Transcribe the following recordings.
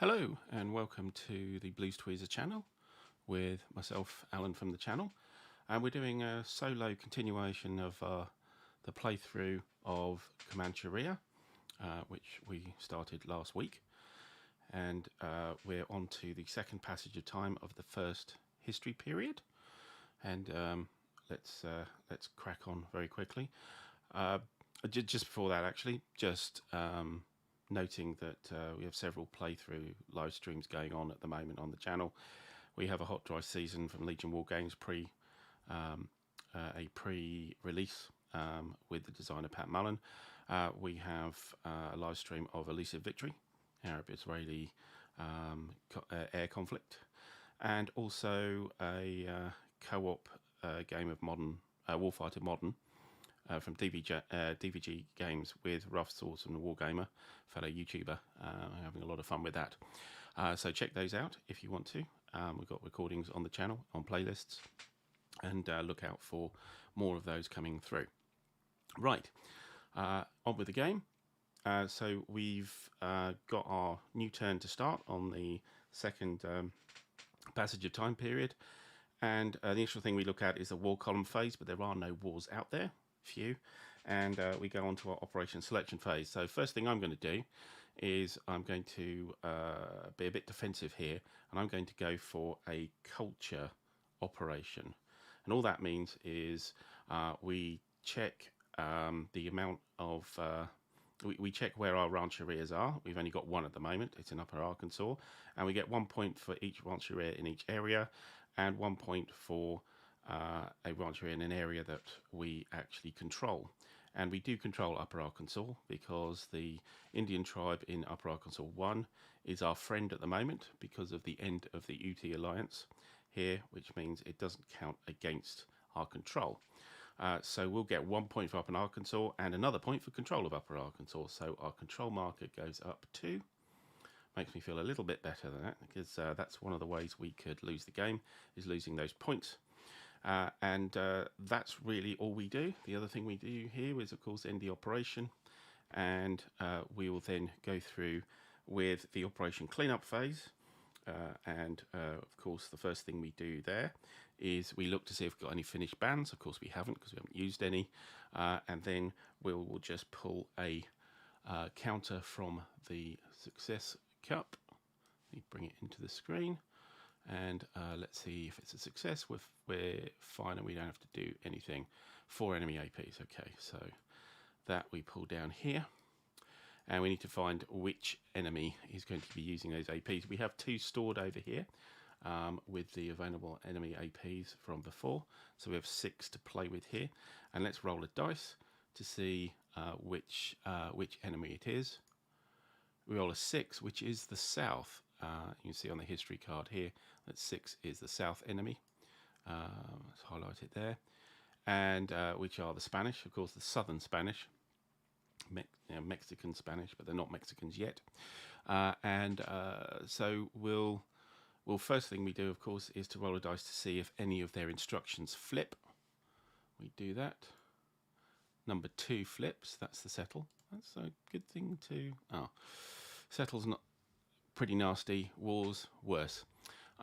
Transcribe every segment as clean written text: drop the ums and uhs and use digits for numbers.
Hello and welcome to the Blues Tweezer channel with myself, Alan, from the channel, and we're doing a solo continuation of the playthrough of Comancheria, which we started last week, and we're on to the second passage of time of the first history period, and let's crack on very quickly. Just before that, actually, just noting that we have several playthrough live streams going on at the moment on the channel. We have a hot dry season from Legion War Games a pre-release with the designer Pat Mullen. We have a live stream of Elusive Victory, Arab-Israeli air conflict, and also a co-op game of modern Warfighter Modern from DVG Games with Rough Source and Wargamer, fellow YouTuber, having a lot of fun with that. So check those out if you want to. We've got recordings on the channel, on playlists, and look out for more of those coming through. Right, on with the game. So we've got our new turn to start on the second passage of time period. And the initial thing we look at is the war column phase, but there are no wars out there. Few, and we go on to our operation selection phase. So first thing I'm going to do is I'm going to be a bit defensive here, and I'm going to go for a culture operation. And all that means is we check the amount of we check where our rancherias are. We've only got one at the moment. It's in Upper Arkansas, and we get 1 point for each rancheria in each area, and 1 point for a rancheria in an area that we actually control. And we do control Upper Arkansas because the Indian tribe in Upper Arkansas 1 is our friend at the moment because of the end of the UT alliance here, which means it doesn't count against our control. So we'll get 1 point for Upper Arkansas and another point for control of Upper Arkansas. So our control marker goes up 2. Makes me feel a little bit better than that, because that's one of the ways we could lose the game, is losing those points. And that's really all we do. The other thing we do here is, of course, end the operation, and we will then go through with the operation cleanup phase. Of course, the first thing we do there is we look to see if we've got any finished bans. Of course, we haven't, because we haven't used any. And then we'll just pull a counter from the success cup. Let me bring it into the screen. And let's see if it's a success. We're fine, and we don't have to do anything. 4 enemy APs. Okay, so that we pull down here, and we need to find which enemy is going to be using those APs. We have 2 stored over here with the available enemy APs from before, so we have 6 to play with here. And let's roll a dice to see which enemy it is. We roll a 6, which is the south. You can see on the history card here that 6 is the south enemy. Let's highlight it there. And which are the Spanish, of course, the southern Spanish, Mexican Spanish, but they're not Mexicans yet. So we'll first thing we do, of course, is to roll a dice to see if any of their instructions flip. We do that. Number 2 flips. That's the settle. That's a good thing to. Oh, settle's not. Pretty nasty. Wars, worse.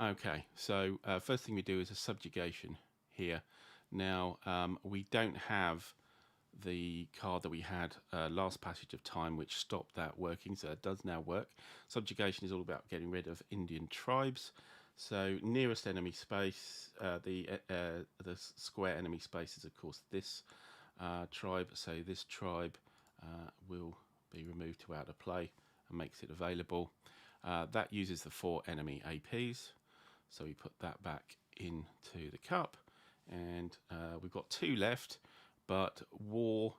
Okay, so first thing we do is a subjugation here. Now, we don't have the card that we had last passage of time, which stopped that working, so it does now work. Subjugation is all about getting rid of Indian tribes. So nearest enemy space, the square enemy space is, of course, this tribe. So this tribe will be removed to out of play and makes it available. That uses the 4 enemy APs, so we put that back into the cup, and we've got 2 left, but war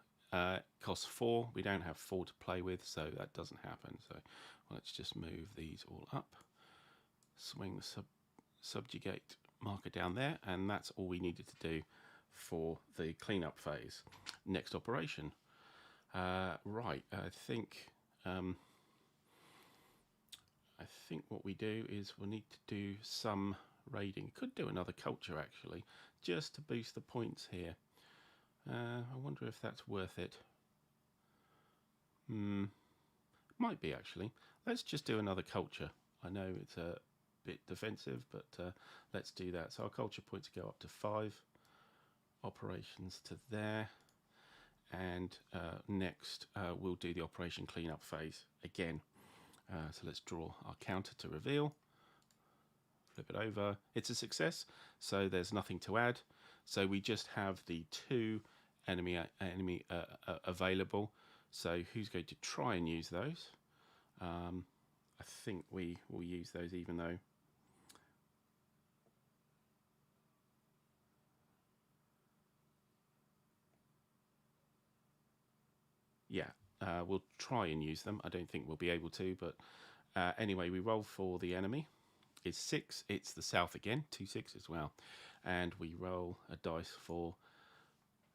costs 4. We don't have 4 to play with, so that doesn't happen. So let's just move these all up, swing the subjugate marker down there, and that's all we needed to do for the cleanup phase. Next operation. Right, I think what we do is we need to do some raiding. Could do another culture, actually, just to boost the points here. I wonder if that's worth it. Might be, actually. Let's just do another culture I know it's a bit defensive, but let's do that. So our culture points go up to 5. Operations to there. And next we'll do the operation cleanup phase again. So let's draw our counter to reveal. Flip it over. It's a success, so there's nothing to add. So we just have the 2 enemy available. So who's going to try and use those? I think we will use those, even though we'll try and use them. I don't think we'll be able to, but anyway, we roll for the enemy. It's 6. It's the south again, 2 6 as well. And we roll a dice for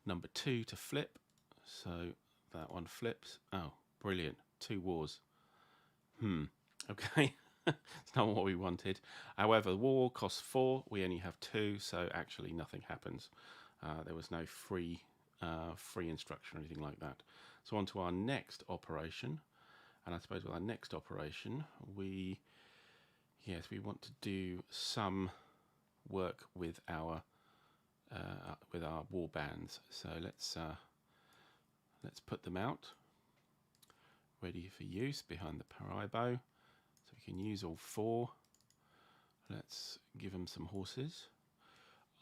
number 2 to flip. So that one flips. Oh, brilliant. 2 wars. Okay. It's not what we wanted. However, the war costs 4. We only have 2, so actually nothing happens. There was no free instruction or anything like that. So on to our next operation. And I suppose with our next operation, we want to do some work with our war bands. So let's put them out, ready for use behind the paraibo. So we can use all 4. Let's give them some horses.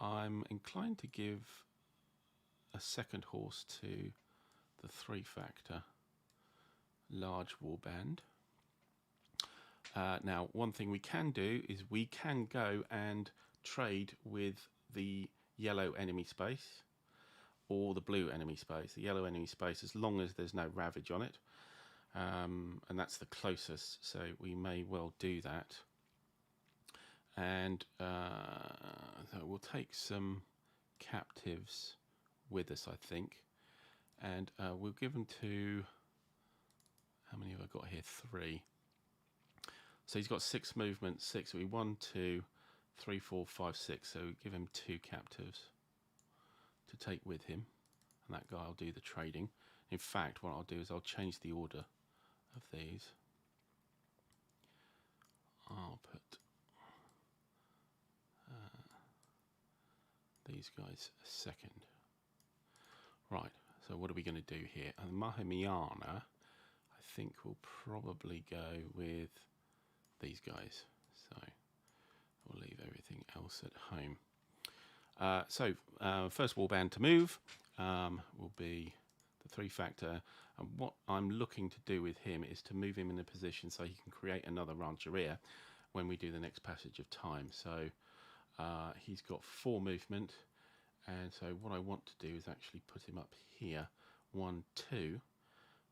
I'm inclined to give a second horse to the 3-factor large warband. Now, one thing we can do is we can go and trade with the yellow enemy space or the blue enemy space. The yellow enemy space, as long as there's no ravage on it, and that's the closest, so we may well do that. And so we'll take some captives with us, I think, and we'll give them to, how many have I got here? 3. So he's got 6 movement, 6. So we 1, 2, 3, 4, 5, 6. So we give him 2 captives to take with him, and that guy will do the trading. In fact, what I'll do is I'll change the order of these. I'll put these guys second. Right, so what are we going to do here? And Mahimiana, I think we'll probably go with these guys. So we'll leave everything else at home. First warband to move will be the 3-factor. And what I'm looking to do with him is to move him in a position so he can create another Rancheria when we do the next passage of time. So he's got 4 movement, and so what I want to do is actually put him up here, 1, 2.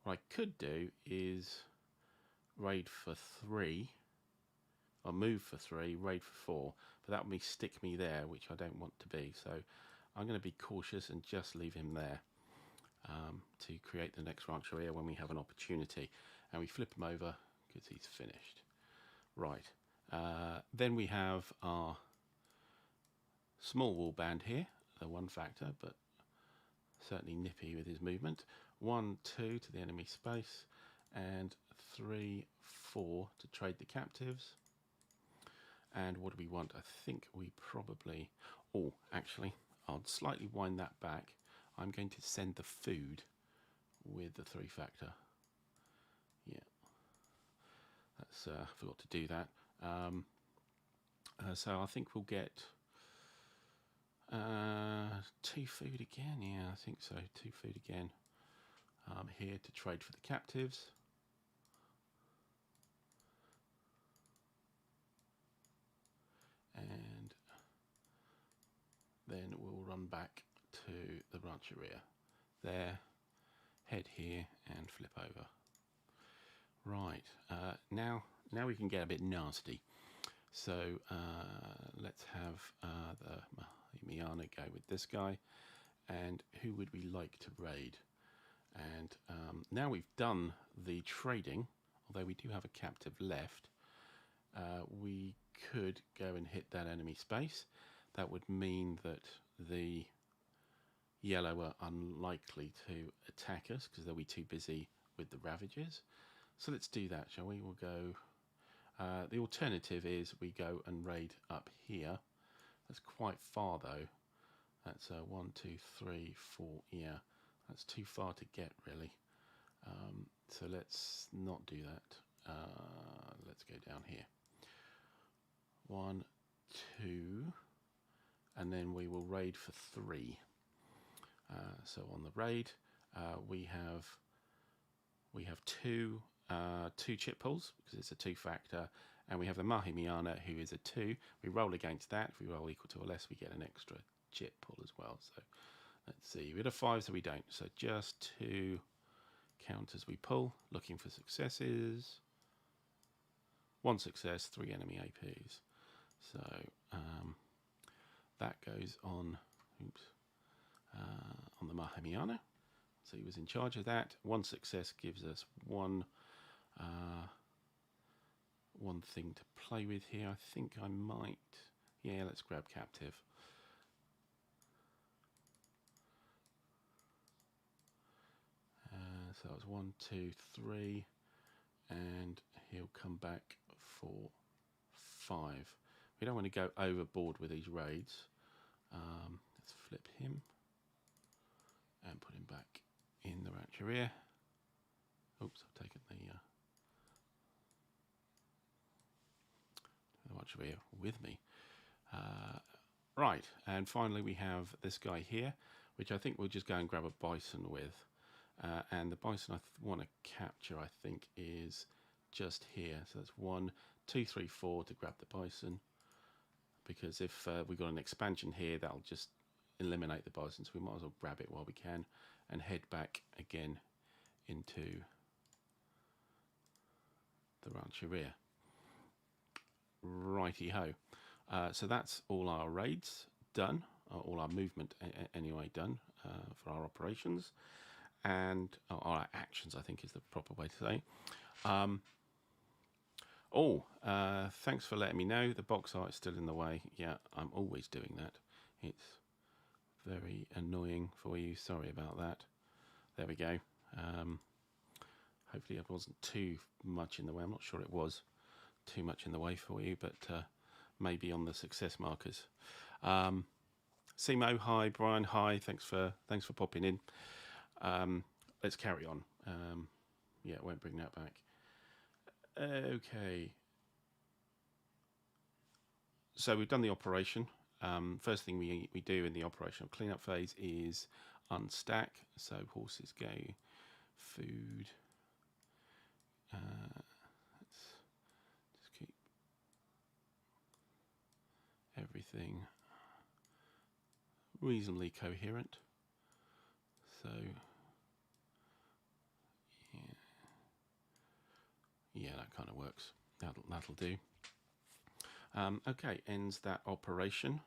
What I could do is raid for 3, or move for 3, raid for 4, but that would stick me there, which I don't want to be. So I'm going to be cautious and just leave him there to create the next Rancheria when we have an opportunity. And we flip him over because he's finished. Right. Then we have our small warband here, the 1-factor, but certainly nippy with his movement. 1, 2 to the enemy space, and 3, 4 to trade the captives. And what do we want? I think we probably... Oh, actually, I'll slightly wind that back. I'm going to send the food with the 3-factor. Yeah. That's forgot to do that. So I think we'll get 2 food again. Yeah, I think so. 2 food again. Here to trade for the captives. And then we'll run back to the Rancheria. There, head here and flip over. Right, now we can get a bit nasty. So let's have the Miana go with this guy. And who would we like to raid? And now we've done the trading, although we do have a captive left, we could go and hit that enemy space. That would mean that the yellow are unlikely to attack us because they'll be too busy with the ravages. So let's do that, shall we? We'll go... The alternative is we go and raid up here. That's quite far though. That's 1, 2, 3, 4. Yeah, that's too far to get really. So let's not do that. Let's go down here. 1, 2, and then we will raid for 3. So on the raid, we have two chip pulls because it's a 2-factor, and we have the Mahimiana, who is a 2. We roll against that. If we roll equal to or less, we get an extra chip pull as well. So let's see. We had a 5, so we don't. So just 2 counters we pull, looking for successes. 1 success, 3 enemy APs. So that goes on. Oops. On the Mahimiana. So he was in charge of that. 1 success gives us one thing to play with here. I think I might. Yeah, let's grab captive. So that was 1, 2, 3, and he'll come back for 5. We don't want to go overboard with these raids. Let's flip him and put him back in the Comancheria. Oops, I've taken the Comancheria with me. Right, and finally we have this guy here, which I think we'll just go and grab a bison with. And the bison I want to capture, I think, is just here. So that's 1, 2, 3, 4 to grab the bison. Because if we've got an expansion here, that'll just eliminate the bison. So we might as well grab it while we can and head back again into the Comancheria. Righty-ho. So that's all our raids done, all our movement anyway done for our operations. And our actions, I think, is the proper way to say. Thanks for letting me know. The box art is still in the way. Yeah, I'm always doing that. It's very annoying for you. Sorry about that. There we go. Hopefully it wasn't too much in the way. I'm not sure it was too much in the way for you, but maybe on the success markers. Simo, hi. Brian, hi. Thanks for popping in. Let's carry on. Yeah, I won't bring that back. Okay. So we've done the operation. First thing we do in the operational cleanup phase is unstack. So horses go, food. Let's just keep everything reasonably coherent. So yeah, that kind of works. That'll do. Okay, ends that operation,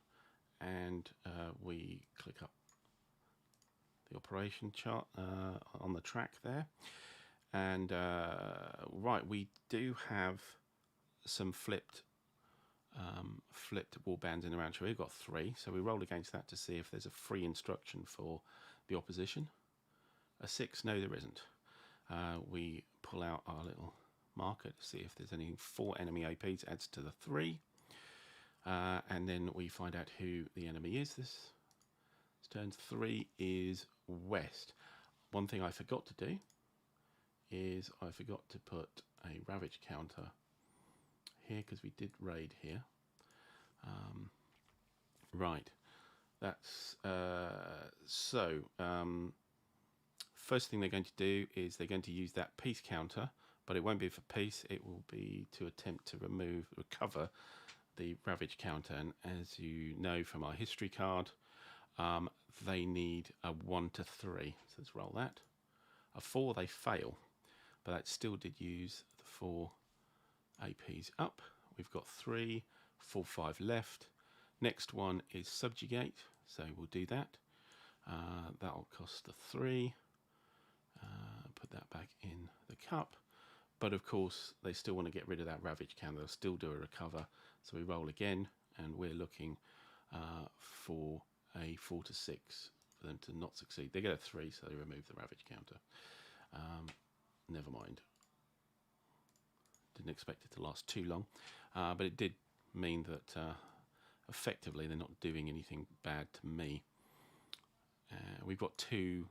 and we click up the operation chart on the track there. And right, we do have some flipped wall bands in the round. We've got 3, so we roll against that to see if there's a free instruction for the opposition. A 6, no, there isn't. We pull out our little marker to see if there's any 4 enemy APs, adds to the 3. And then we find out who the enemy is. This turn 3 is west. One thing I forgot to do is I forgot to put a ravage counter here because we did raid here. Right, that's first thing they're going to do is they're going to use that peace counter, but it won't be for peace, it will be to attempt to recover the ravage counter. And as you know from our history card, they need a 1 to 3. So let's roll that. A 4 they fail, but that still did use the 4 APs up. We've got 3, 4, 5 left. Next one is subjugate, so we'll do that. That'll cost a 3. Put that back in the cup. But of course, they still want to get rid of that ravage counter. They'll still do a recover. So we roll again, and we're looking for a 4 to 6 for them to not succeed. They get a 3, so they remove the ravage counter. Never mind. didn't expect it to last too long, but it did mean that effectively they're not doing anything bad to me. We've got 2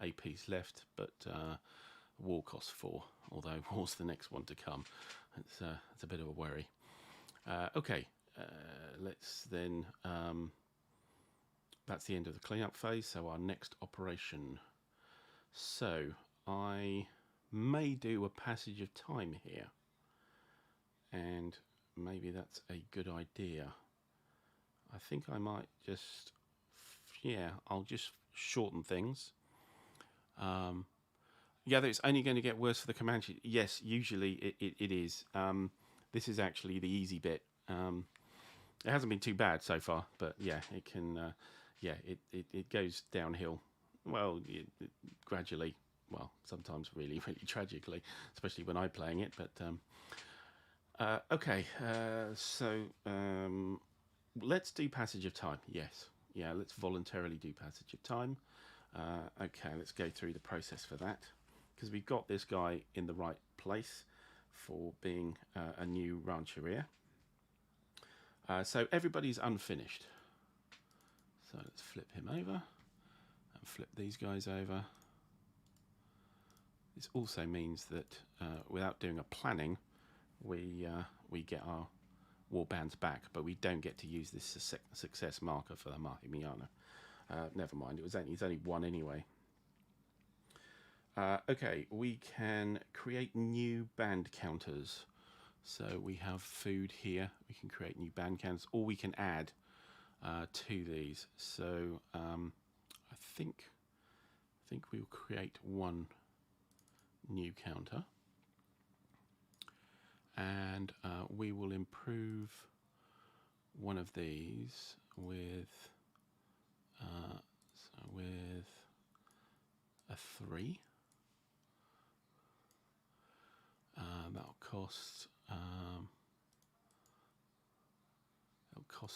APs left, but war costs 4, although war's the next one to come. It's a bit of a worry. Okay, let's then... that's the end of the cleanup phase, so our next operation. So I may do a passage of time here, and maybe that's a good idea. I think I might just, yeah, I'll just shorten things. Yeah, it's only going to get worse for the Comanche. Yes, usually it is. This is actually the easy bit. It hasn't been too bad so far, but yeah, it can. Yeah, it goes downhill. Well, gradually. Well, sometimes really, really tragically, especially when I'm playing it. But okay, so let's do passage of time. Yes, yeah, let's voluntarily do passage of time. Okay, let's go through the process for that, because we've got this guy in the right place for being a new Rancheria. So everybody's unfinished. So let's flip him over and flip these guys over. This also means that without doing a planning, we get our war bands back, but we don't get to use this success marker for the Mahimiana. Never mind, it's only 1 anyway. Okay, we can create new band counters. So we have food here. We can create new band counters, or we can add to these. So I think we'll create 1 new counter, and we will improve one of these with a 3. That'll cost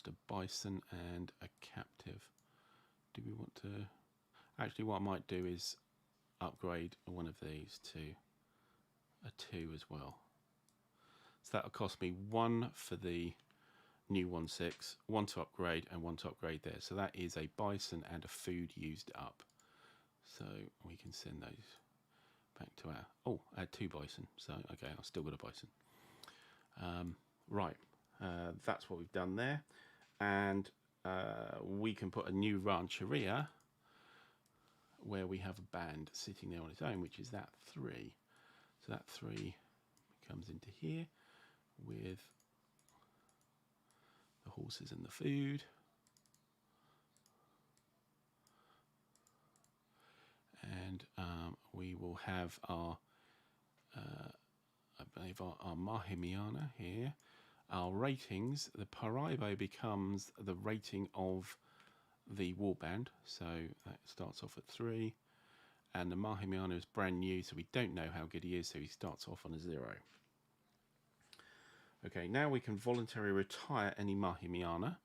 a bison and a captive. Do we want to? Actually, what I might do is upgrade one of these to a 2 as well. So that'll cost me 1 for the new 1.6, 1 to upgrade, and 1 to upgrade there. So that is a bison and a food used up. So we can send those back to our... Oh, I had 2 bison. So, okay, I've still got a bison. Right, that's what we've done there. And we can put a new Rancheria where we have a band sitting there on its own, which is that 3. So that 3 comes into here with the horses and the food. And we will have our, I believe, our Mahimiana here. Our ratings, the Paraibo becomes the rating of the warband, so that starts off at 3. And the Mahimiana is brand new, so we don't know how good he is, so he starts off on a 0. Okay, now we can voluntarily retire any Mahimiana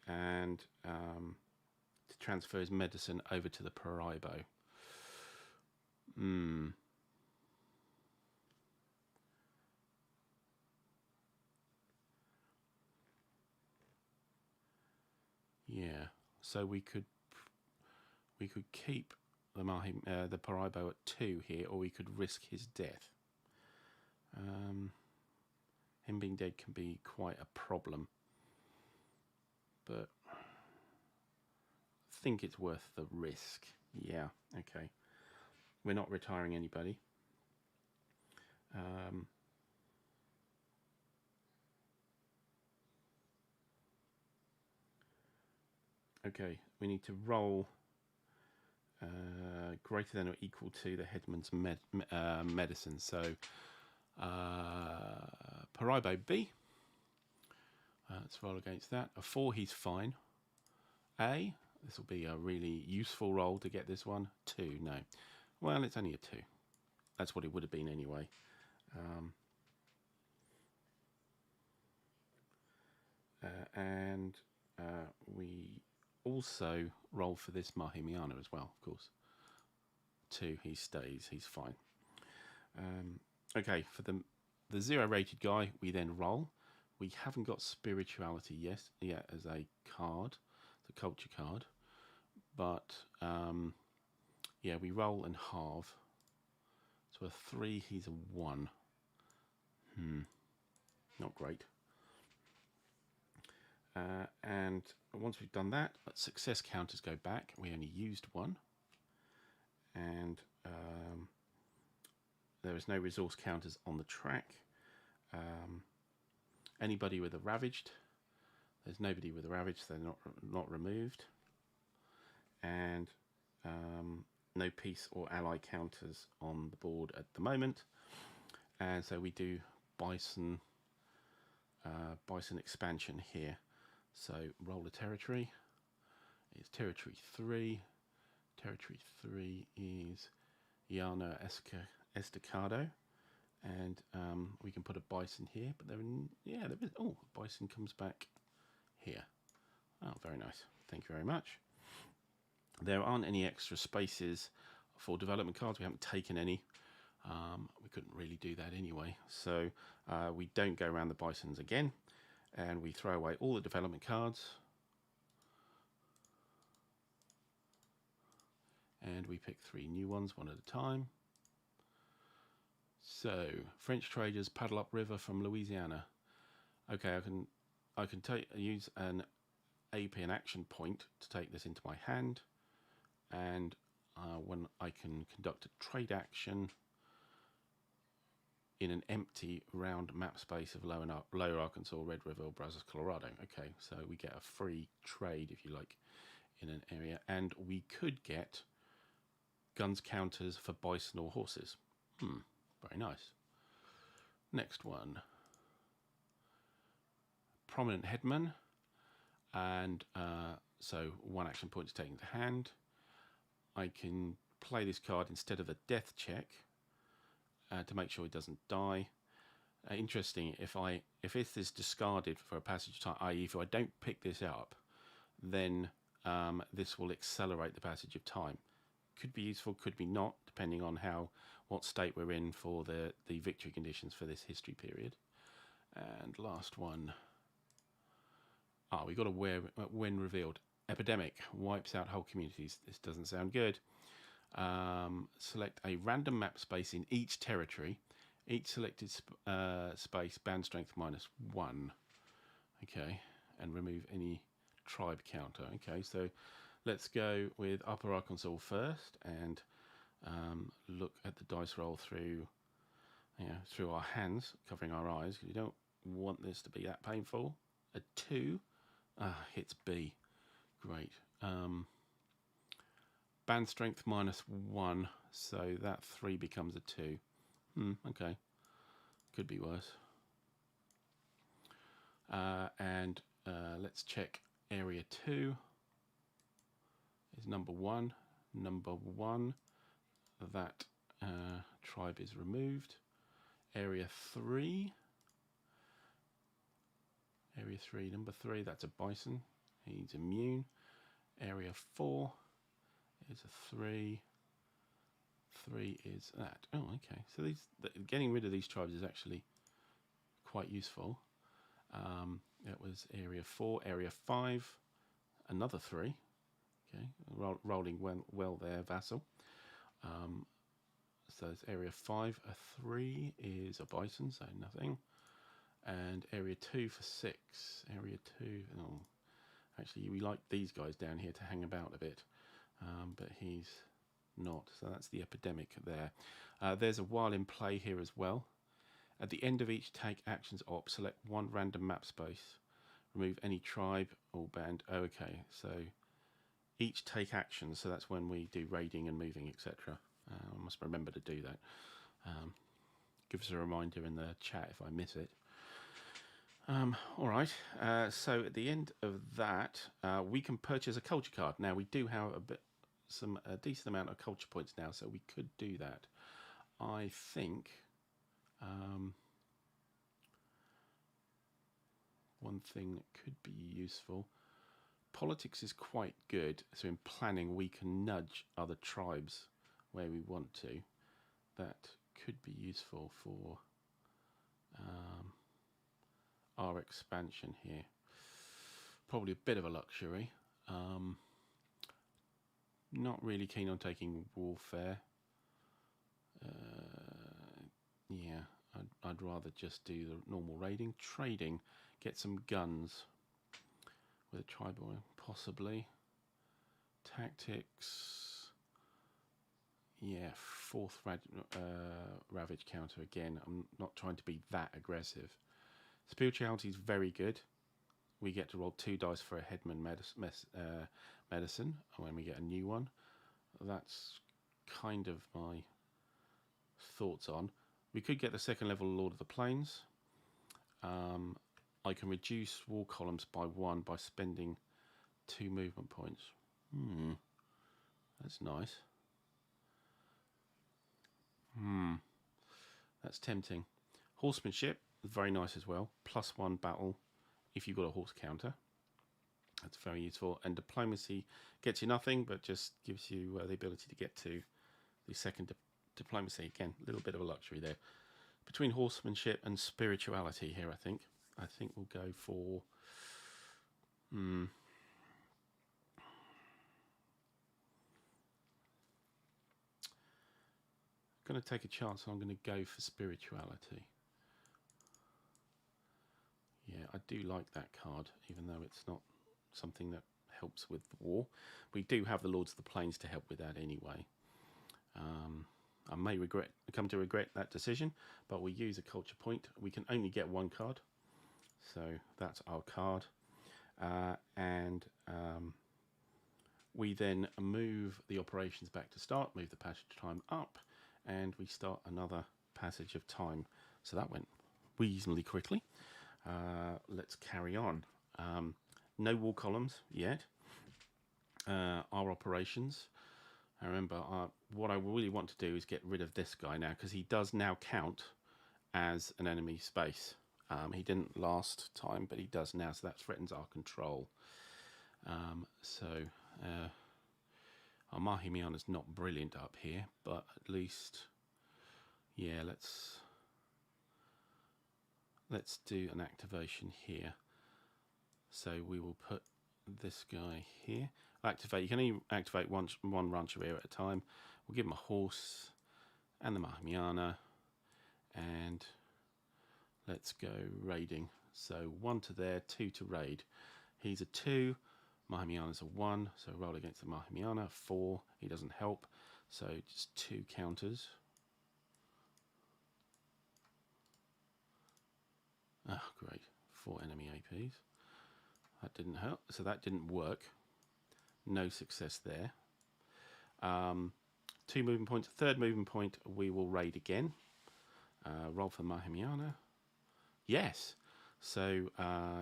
and to transfer his medicine over to the Paraibo. Yeah, so we could keep the Paraibo at 2 here, or we could risk his death. Him being dead can be quite a problem, but I think it's worth the risk. Yeah, okay. We're not retiring anybody. Okay, we need to roll greater than or equal to the headman's medicine. So Paraibo B. Let's roll against that. A 4, he's fine. A, this will be a really useful roll to get this one. 2, no. Well, it's only a 2. That's what it would have been anyway. And we also roll for this Mahimiana as well, of course. 2, he stays, he's fine. Okay, for the 0 rated guy, we then roll. We haven't got spirituality yet as a card, the culture card, but yeah, we roll and halve. So a 3, he's a 1. Not great. And once we've done that, success counters go back. We only used 1, and there is no resource counters on the track. Anybody with a ravaged, there's nobody with a ravaged, they're not removed, and no peace or ally counters on the board at the moment. And so we do bison expansion here. So roll a territory. It's territory 3. Territory 3 is Llano Estacado, and we can put a bison here. But bison comes back here. Oh, very nice. Thank you very much. There aren't any extra spaces for development cards. We haven't taken any. We couldn't really do that anyway. So we don't go around the bisons again, and we throw away all the development cards. And we pick 3 new ones, one at a time. So French traders paddle up river from Louisiana. Okay, I can use an AP, an action point, to take this into my hand, and when I can conduct a trade action in an empty round map space of Lower Arkansas, Red River, or Brazos, Colorado. Okay, so we get a free trade, if you like, in an area, and we could get guns counters for bison or horses. Very nice. Next one. Prominent headman, and so 1 action point is taken to hand. I can play this card instead of a death check to make sure he doesn't die. Interesting, if this is discarded for a passage of time, i.e. if I don't pick this up, then this will accelerate the passage of time. Could be useful, could be not, depending on what state we're in for the victory conditions for this history period. And last one. We got a when revealed. Epidemic wipes out whole communities. This doesn't sound good. Select a random map space in each territory. Each selected space band strength -1. Okay, and remove any tribe counter. Okay, so let's go with Upper Arkansas first, and look at the dice roll through our hands, covering our eyes, because you don't want this to be that painful. A 2 hits B. Great. Band strength -1, so that 3 becomes a 2. Okay. Could be worse. And let's check area 2. Is number 1. Number 1. That tribe is removed. Area 3. Area 3, number 3, that's a bison. He's immune. Area 4 is a 3. 3 is that. Oh, okay. So getting rid of these tribes is actually quite useful. That was area 4. Area 5, another 3. Okay, rolling well there, vassal. So it's area 5. A 3 is a bison, so nothing. And area 2 for 6. Area 2. Oh, actually, we like these guys down here to hang about a bit, but he's not. So that's the epidemic there. There's a while in play here as well. At the end of each take actions op, select 1 random map space. Remove any tribe or band. Oh, okay, so each take action. So that's when we do raiding and moving, etc. I must remember to do that. Give us a reminder in the chat if I miss it. All right, so at the end of that, we can purchase a culture card. Now, we do have a decent amount of culture points now, so we could do that. I think one thing that could be useful, politics is quite good, so in planning we can nudge other tribes where we want to. That could be useful for our expansion here. Probably a bit of a luxury. Not really keen on taking warfare. Yeah, I'd rather just do the normal raiding. Trading, get some guns with a tribal, possibly. Tactics, yeah, fourth ravage counter again. I'm not trying to be that aggressive. Spirituality is very good. We get to roll 2 dice for a headman medicine when we get a new one. That's kind of my thoughts on. We could get the second level Lord of the Plains. I can reduce wall columns by 1 by spending 2 movement points. That's nice. That's tempting. Horsemanship, very nice as well. +1 battle if you've got a horse counter. That's very useful. And diplomacy gets you nothing, but just gives you the ability to get to the second diplomacy. Again, a little bit of a luxury there. Between horsemanship and spirituality here, I think we'll go for... going to take a chance and I'm going to go for spirituality. Yeah, I do like that card, even though it's not something that helps with the war. We do have the Lords of the Plains to help with that anyway. I may come to regret that decision, but we use a culture point. We can only get 1 card, so that's our card. And we then move the operations back to start, move the passage time up, and we start another passage of time. So that went reasonably quickly. Let's carry on. No wall columns yet. Our operations. I remember what I really want to do is get rid of this guy now, because he does now count as an enemy space. He didn't last time, but he does now, so that threatens our control. Our Mahimiana is not brilliant up here, but at least, yeah, let's do an activation here. So we will put this guy here. Activate. You can only activate one rancheria at a time. We'll give him a horse and the Mahimiana, and let's go raiding. So 1 to there, 2 to raid. He's a 2. Mahimiana's a 1, so roll against the Mahimiana. 4, he doesn't help, so just 2 counters. Oh, great. 4 enemy APs. That didn't help, so that didn't work. No success there. 2 movement points. 3rd movement point, we will raid again. Roll for Mahimiana. Yes. So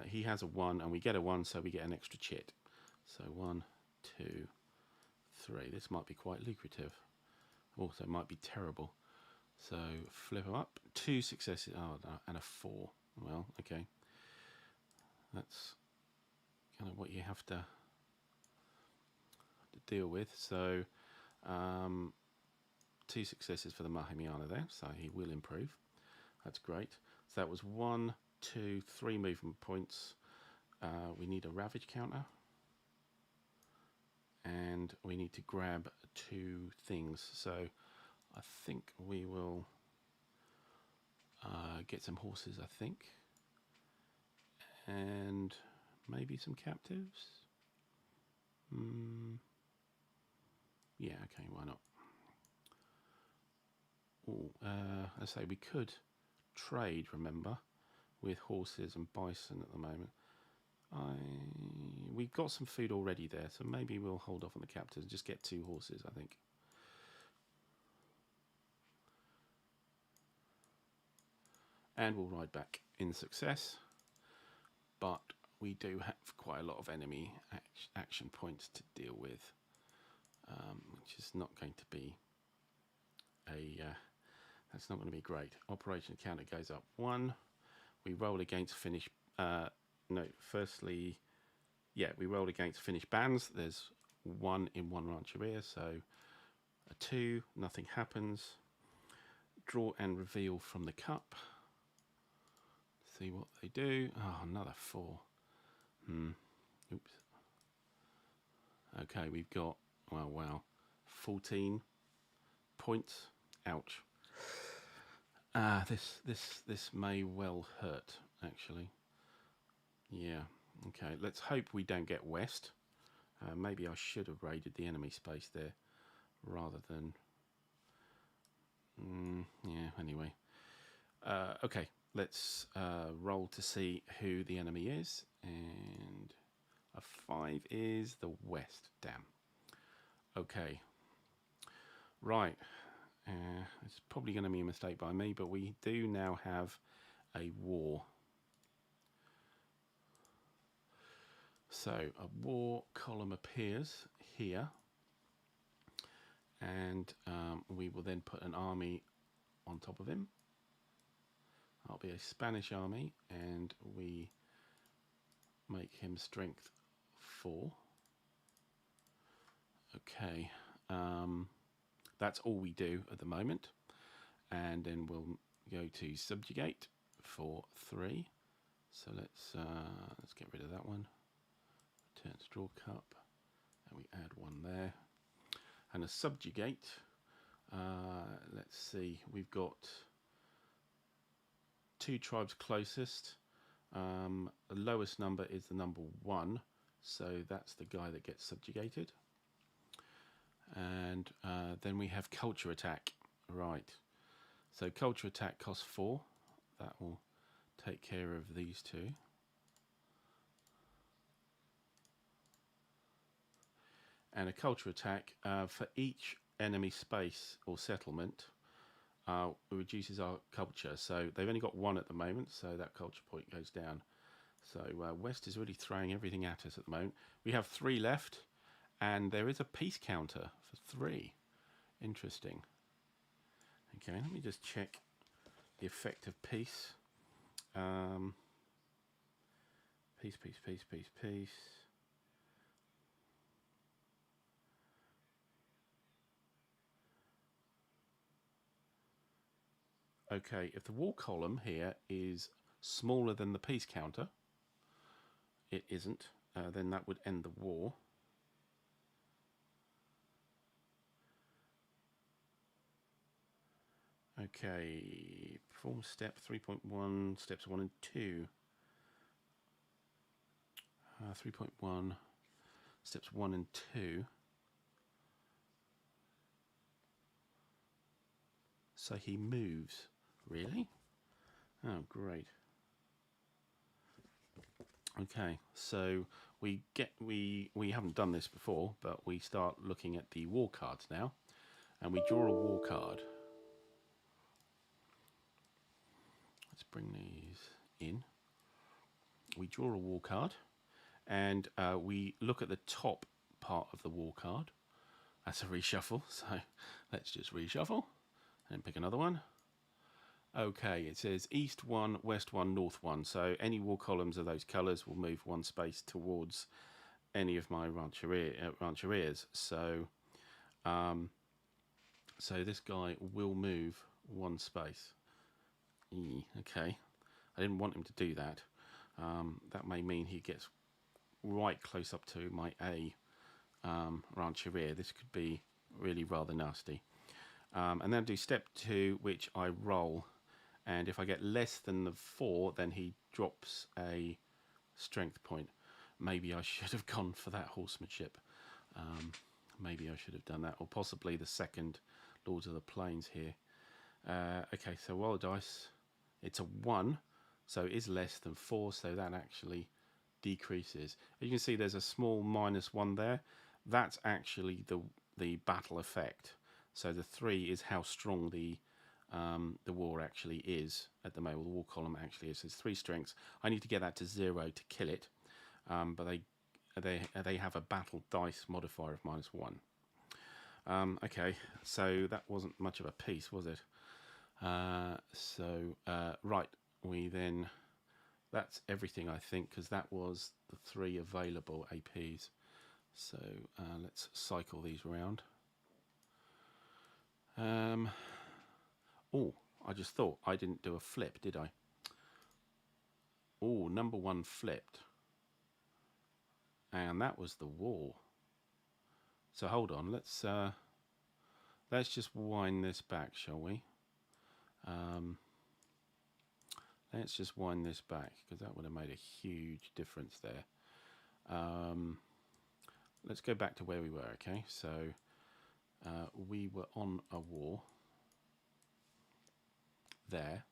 he has a 1, and we get a 1, so we get an extra chit. So 1, 2, 3. This might be quite lucrative. Also, it might be terrible. So flip him up. 2 successes. Oh, no, and a 4. Well, okay. That's kind of what you have to deal with. So 2 successes for the Mahimiana there, so he will improve. That's great. So that was 1, 2, 3 movement points. We need a ravage counter, and we need to grab 2 things. So I think we will get some horses, I think, and maybe some captives. Yeah, okay, why not? I say we could trade, remember, with horses and bison at the moment. We've got some food already there, so maybe we'll hold off on the captives and just get 2 horses, I think. And we'll ride back in success. But we do have quite a lot of enemy action points to deal with, which is not going to be that's not going to be great. Operation counter goes up 1. We roll against finish. No, firstly, yeah, we rolled against finish bands. There's 1 in 1 rancheria, so a 2. Nothing happens. draw and reveal from the cup. See what they do. Oh, another 4. Oops. Okay, we've got, wow, 14 points. Ouch. This may well hurt, actually. Yeah. Okay, let's hope we don't get west. Maybe I should have raided the enemy space there rather than... yeah, anyway. Okay, let's roll to see who the enemy is. And a 5 is the west. Damn. Okay. Right. It's probably going to be a mistake by me, but we do now have a war. So a war column appears here, and we will then put an army on top of him. That'll be a Spanish army, and we make him strength 4. Okay, that's all we do at the moment, and then we'll go to subjugate for 3. So let's get rid of that one. Return to draw cup, and we add 1 there. And a subjugate, let's see, we've got 2 tribes closest. The lowest number is the number 1, so that's the guy that gets subjugated. And then we have culture attack. Right, so culture attack costs 4. That will take care of these 2. And a culture attack for each enemy space or settlement reduces our culture. So they've only got 1 at the moment, so that culture point goes down. So West is really throwing everything at us at the moment. We have 3 left, and there is a peace counter for 3. Interesting. Okay, let me just check the effect of peace. Peace, peace, peace, peace, peace. Okay, if the war column here is smaller than the peace counter, it isn't, then that would end the war. Okay, perform step 3.1, steps 1 and 2. 3.1, steps 1 and 2. So he moves. Really? Oh, great. Okay, so we haven't done this before, but we start looking at the war cards now, and we draw a war card. Let's bring these in. We draw a war card, and we look at the top part of the war card. That's a reshuffle, so let's just reshuffle and pick another one. Okay, it says east 1, west 1, north 1. So any war columns of those colours will move 1 space towards any of my rancherias. So, so this guy will move 1 space. Okay, I didn't want him to do that. That may mean he gets right close up to my A rancheria. This could be really rather nasty. And then do step 2, which I roll. And if I get less than the 4, then he drops a strength point. Maybe I should have gone for that horsemanship. Maybe I should have done that. Or possibly the second Lords of the Plains here. Okay, so roll the dice. It's a 1, so it is less than 4, so that actually decreases. As you can see, there's a small -1 there. That's actually the battle effect. So the 3 is how strong the war actually is at the moment. The war column actually is. There's 3 strengths. I need to get that to 0 to kill it, but they have a battle dice modifier of -1. Okay, so that wasn't much of a piece, was it? Right, we then, that's everything I think, because that was the 3 available APs. So let's cycle these around. Oh, I just thought I didn't do a flip, did I? Oh, number one flipped. And that was the wall. So hold on, let's just wind this back, shall we? Let's just wind this back, because that would have made a huge difference there. Let's go back to where we were, okay? So we were on a wall there.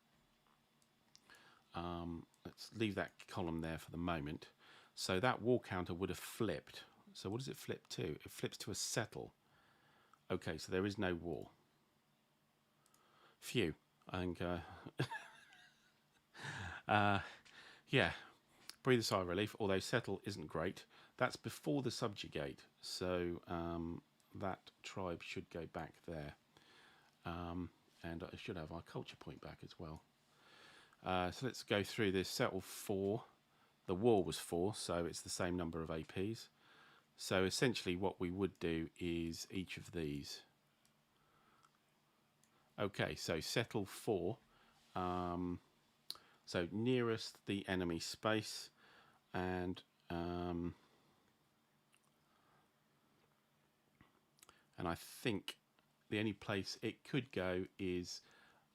Let's leave that column there for the moment. So that wall counter would have flipped. So what does it flip to? It flips to a settle. Okay, so there is no wall. Phew. I think, yeah, breathe a sigh of relief, although settle isn't great. That's before the subjugate, so that tribe should go back there. And I should have our culture point back as well. So let's go through this. Settle 4. The wall was 4, so it's the same number of APs. So essentially what we would do is each of these. Okay, so settle 4. So nearest the enemy space, and I think the only place it could go is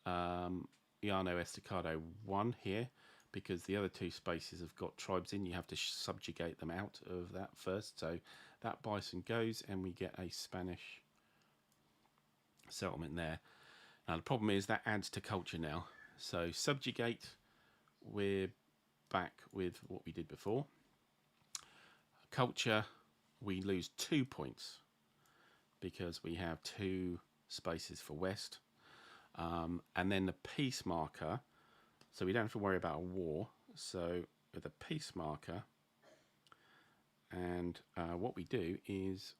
Iano Estacado 1 here, because the other 2 spaces have got tribes in. You have to subjugate them out of that first. So that bison goes, and we get a Spanish settlement there. Now the problem is that adds to culture now. So subjugate, we're back with what we did before. Culture, we lose 2 points because we have 2 spaces for west. And then the peace marker, so we don't have to worry about a war. So with a peace marker, and what we do is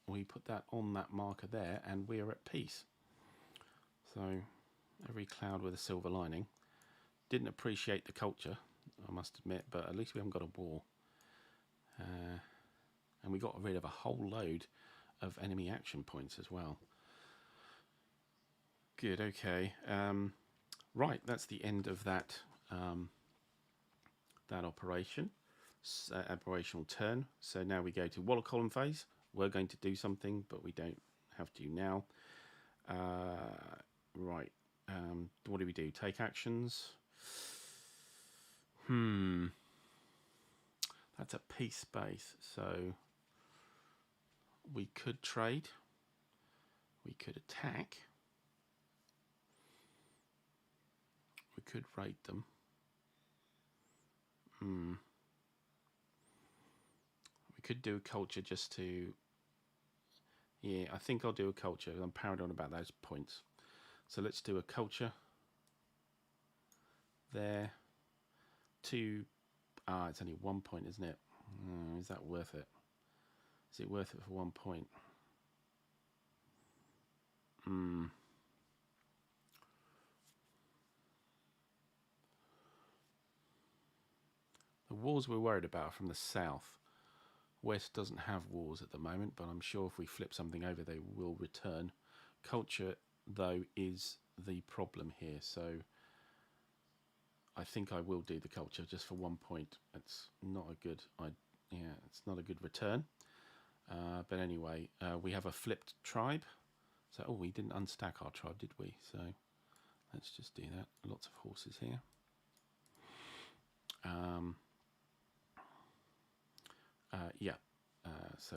we put that on that marker there, and we are at peace. So every cloud with a silver lining. Didn't appreciate the culture, I must admit, but at least we haven't got a war. And we got rid of a whole load of enemy action points as well. Good, okay. Right, that's the end of that that operation, operational turn. So now we go to Waller column phase. We're going to do something, but we don't have to now. Right, what do we do? Take actions. That's a peace space, so we could trade, we could attack, we could raid them. We could do a culture just to, yeah, I think I'll do a culture. I'm paranoid about those points. So let's do a culture there. It's only 1 point, isn't it? Is that worth it? Is it worth it for 1 point? The wars we're worried about from the south. West doesn't have wars at the moment, but I'm sure if we flip something over, they will return. Culture, though, is the problem here, so I think I will do the culture just for 1 point. It's not a good, it's not a good return. But anyway, we have a flipped tribe. So, we didn't unstack our tribe, did we? So let's just do that. Lots of horses here. So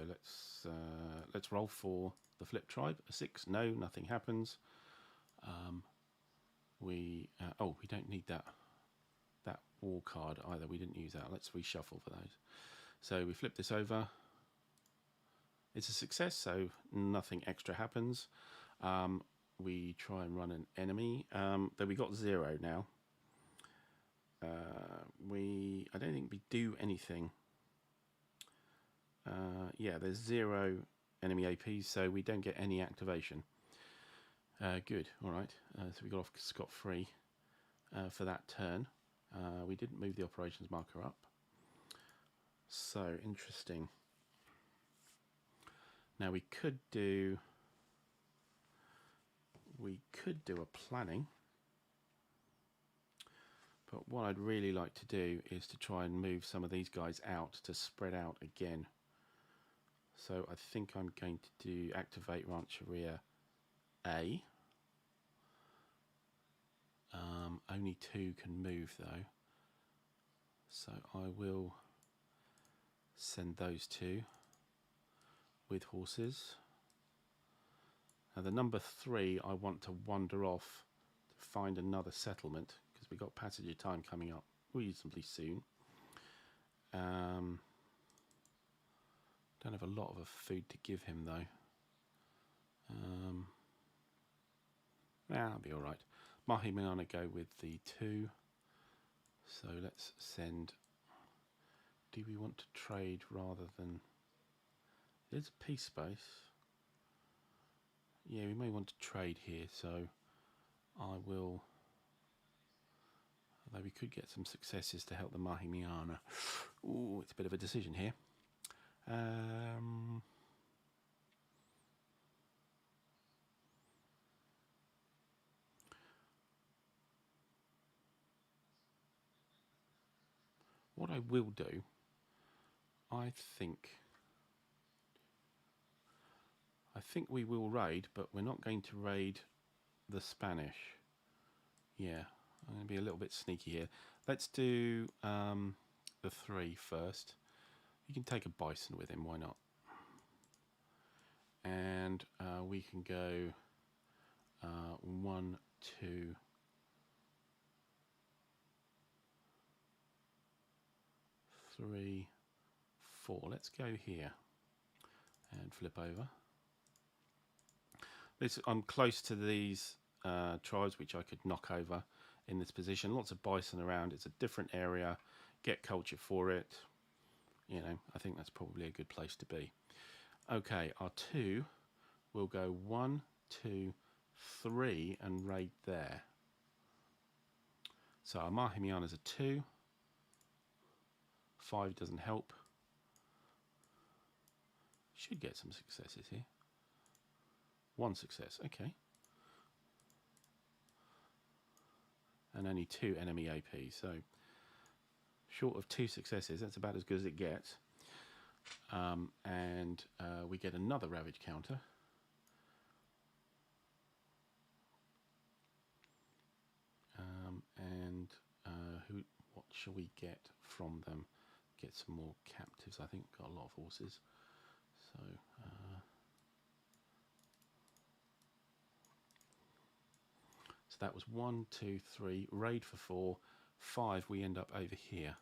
let's roll for the flip tribe. A 6. No, nothing happens. We don't need that war card either. We didn't use that. Let's reshuffle for those. So we flip this over. It's a success, so nothing extra happens. We try and run an enemy. But we got 0 now. I don't think we do anything. There's 0 enemy APs, so we don't get any activation. Good, all right. So we got off scot-free for that turn. We didn't move the operations marker up. So, interesting. Now we could could do a planning, but what I'd really like to do is to try and move some of these guys out to spread out again. So I think I'm going to do activate Rancheria A. Only 2 can move though, so I will send those 2 with horses. Now the number 3 I want to wander off to find another settlement, because we've got passage of time coming up reasonably soon. Don't have a lot of food to give him though. That'll be alright. Mahimiana go with the 2. So let's send. Do we want to trade rather than. There's a peace space. Yeah, we may want to trade here, so I will. Although we could get some successes to help the Mahimiana. Ooh, it's a bit of a decision here. What I will do, I think we will raid, but we're not going to raid the Spanish. Yeah, I'm going to be a little bit sneaky here. Let's do the 3 first. You can take a bison with him, why not? And we can go 1, 2, 3, 4. Let's go here and flip over. I'm close to these tribes which I could knock over in this position. Lots of bison around. It's a different area. Get culture for it. You know, I think that's probably a good place to be. Okay, our 2 will go 1, 2, 3 and raid there. So our Mahimiana is a 2. 5 doesn't help. Should get some successes here. 1 success, okay. And only 2 enemy AP, so short of 2 successes, that's about as good as it gets. And we get another ravage counter. What shall we get from them? Get some more captives, I think. Got a lot of horses. So that was 1, 2, 3. Raid for 4. 5, we end up over here.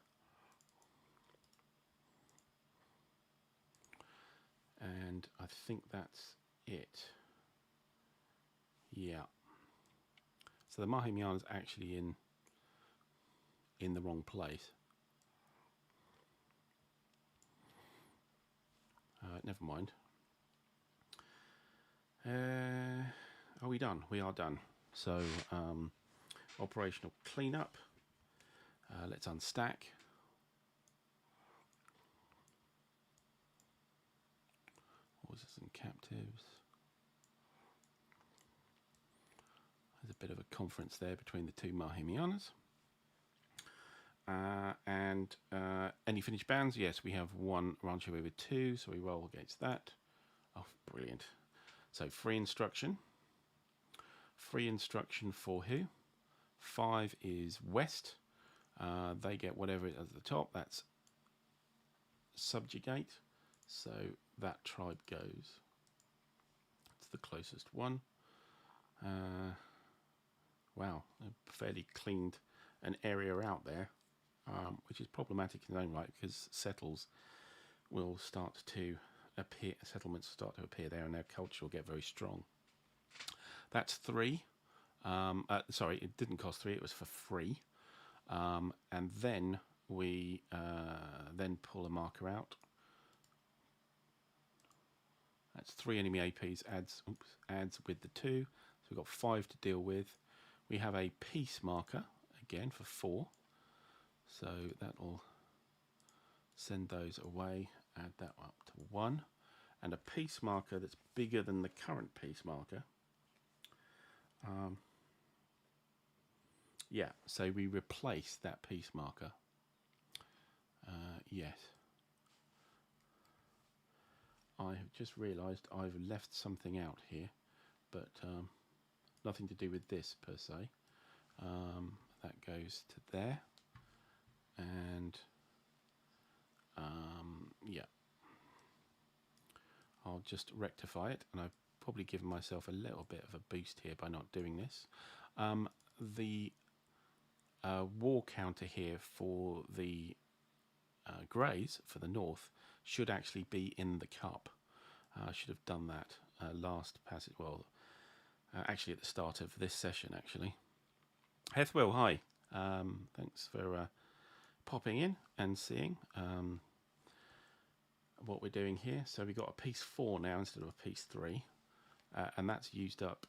And I think that's it. Yeah. So the Mahimiana is actually in the wrong place. Never mind. Are we done? We are done. So operational cleanup. Let's unstack. Horses and captives. There's a bit of a conference there between the 2 Mahimianas. And any finished bands? Yes, we have 1 rancher with 2, so we roll against that. Oh, brilliant. So free instruction. Free instruction for who? 5 is west. They get whatever is at the top. That's subjugate. So that tribe goes. It's the closest one. Wow, I fairly cleaned an area out there. Which is problematic in its own right, because settles will start to appear, settlements start to appear there, and their culture will get very strong. That's 3. Sorry, it didn't cost 3; it was for free. And then we then pull a marker out. That's 3 enemy APs. Adds with the 2, so we've got 5 to deal with. We have a peace marker again for 4. So that'll send those away, add that up to 1. And a peace marker that's bigger than the current peace marker Yeah, so we replace that piece marker. Yes. I have just realised I've left something out here, but nothing to do with this per se. That goes to there, and yeah, I'll just rectify it, and I've probably given myself a little bit of a boost here by not doing this. The war counter here for the greys for the north should actually be in the cup. I should have done that last passage. Well, actually at the start of this session, actually. Hethwell, hi. Thanks for popping in and seeing what we're doing here. So we've got a piece 4 now instead of a piece 3, and that's used up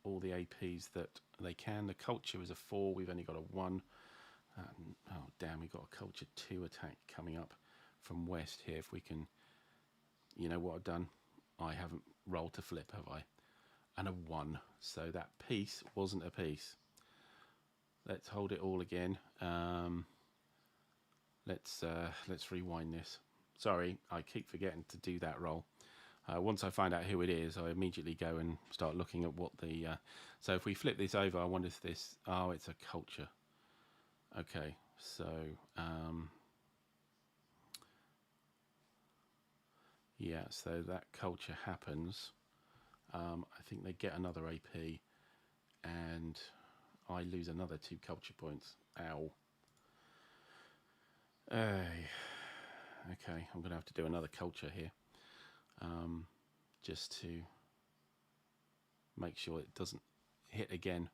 all the APs that they can. The culture is a 4. We've only got a 1. Oh damn, we've got a culture 2 attack coming up from west here. If we can, you know what I've done? I haven't rolled to flip, have I? And a 1. So that piece wasn't a piece. Let's hold it all again. Let's rewind this. Sorry, I keep forgetting to do that roll. Once I find out who it is, I immediately go and start looking at what the... so if we flip this over, I wonder if this... Oh, it's a culture. Okay, so... yeah, so that culture happens. I think they get another AP, and I lose another 2 culture points. Ow. Okay, I'm going to have to do another culture here, just to make sure it doesn't hit again,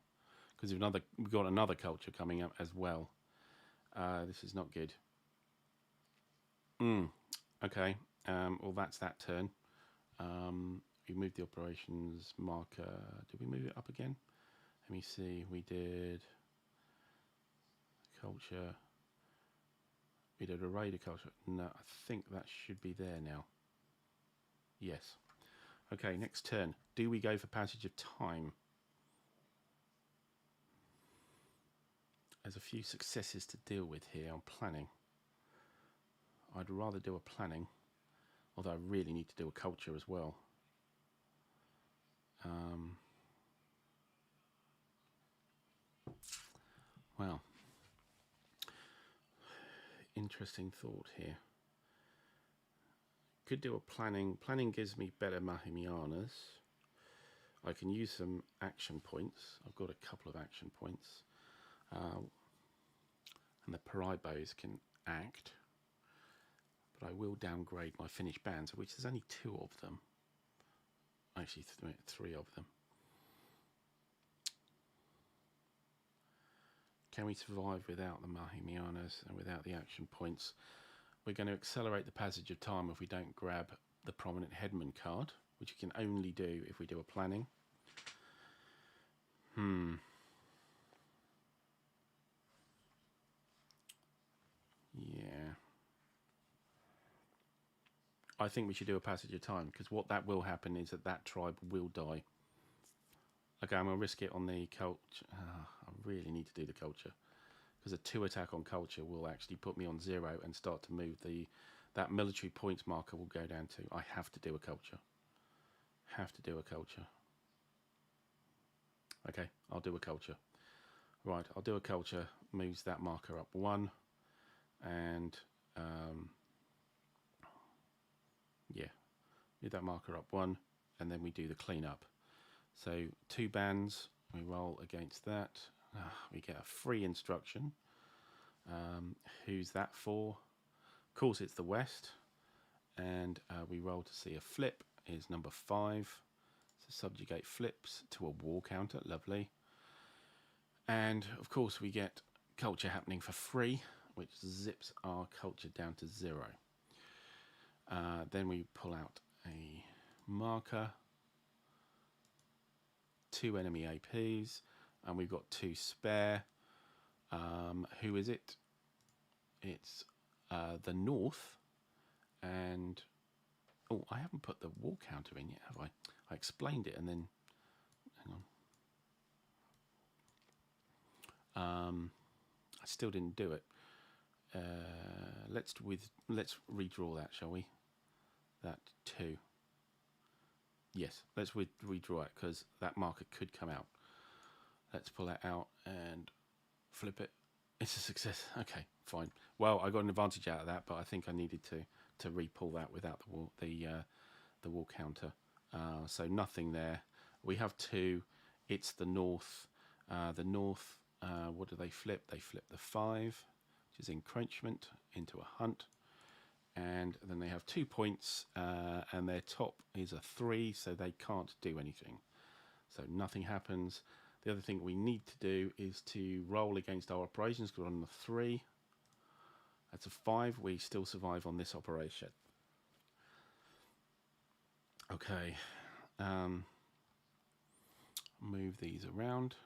because we've got another culture coming up as well. This is not good. Okay, well that's that turn. We moved the operations marker. Did we move it up again? Let me see. We did culture. We did a raider culture. No, I think that should be there now. Yes. Okay, next turn. Do we go for passage of time? There's a few successes to deal with here on planning. I'd rather do a planning, although I really need to do a culture as well. Well, interesting thought here. Could do a planning. Planning gives me better Mahimianas. I can use some action points. I've got a couple of action points. And the Paraibos can act. But I will downgrade my finished bands, which there's only 2 of them. Actually, 3 of them. Can we survive without the Mahimianas and without the action points? We're going to accelerate the passage of time if we don't grab the prominent headman card, which you can only do if we do a planning. Yeah. I think we should do a passage of time, because what that will happen is that tribe will die. Okay, I'm going to risk it on the culture. I really need to do the culture, because a 2 attack on culture will actually put me on 0 and start to move that military points marker will go down to. I have to do a culture. Have to do a culture. Okay, I'll do a culture. Right, I'll do a culture. Moves that marker up 1, and yeah, move that marker up 1, and then we do the cleanup. So 2 bands, we roll against that. We get a free instruction. Who's that for? Of course, it's the West. And we roll to see a flip is number 5. So subjugate flips to a war counter. Lovely. And of course, we get culture happening for free, which zips our culture down to 0. Then we pull out a marker. 2 enemy APs, and we've got 2 spare. Who is it? It's the North, and oh, I haven't put the war counter in yet, have I? I explained it, and then hang on. I still didn't do it. Let's redraw that, shall we? That 2. Yes, let's redraw it because that marker could come out. Let's pull that out and flip it. It's a success. Okay, fine. Well, I got an advantage out of that, but I think I needed to re-pull that without the wall counter. So nothing there. We have 2. It's the north. The north. What do they flip? They flip the 5, which is encroachment, into a hunt. And then they have 2 points, and their top is a 3, so they can't do anything. So nothing happens. The other thing we need to do is to roll against our operations, because we're on the 3. That's a 5. We still survive on this operation. Okay. Move these around.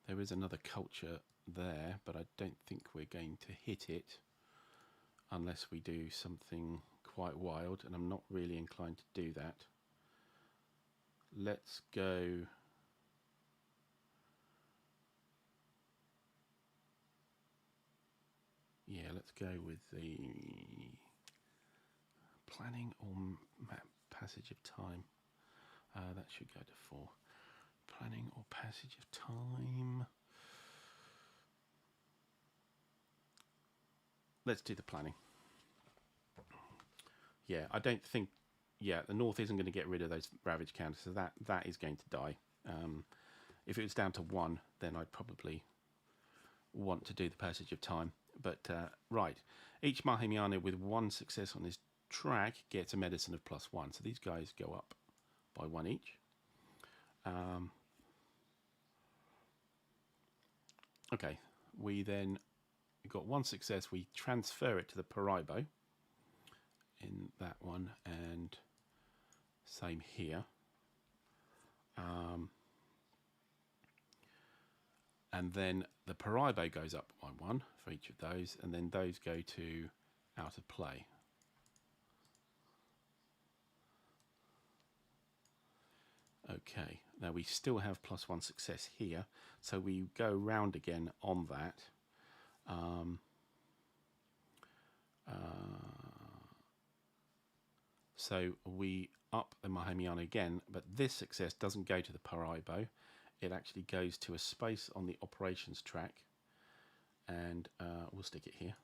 There is another culture there, but I don't think we're going to hit it unless we do something quite wild, and I'm not really inclined to do that. Let's go. Yeah, let's go with the planning or passage of time. That should go to 4. Planning or passage of time. Let's do the planning. Yeah, I don't think. Yeah, the north isn't going to get rid of those ravage counters, so that is going to die. If it was down to 1, then I'd probably want to do the passage of time. But right, each Mahimiano with 1 success on this track gets a medicine of +1. So these guys go up by 1 each. Okay, we then got 1 success. We transfer it to the Paraibo in that one, and same here. And then the Paraibo goes up by 1 for each of those, and then those go to out of play. Okay, now we still have +1 success here, so we go round again on that. So we up the Mahimiano again, but this success doesn't go to the Paraibo. It actually goes to a space on the operations track, and we'll stick it here.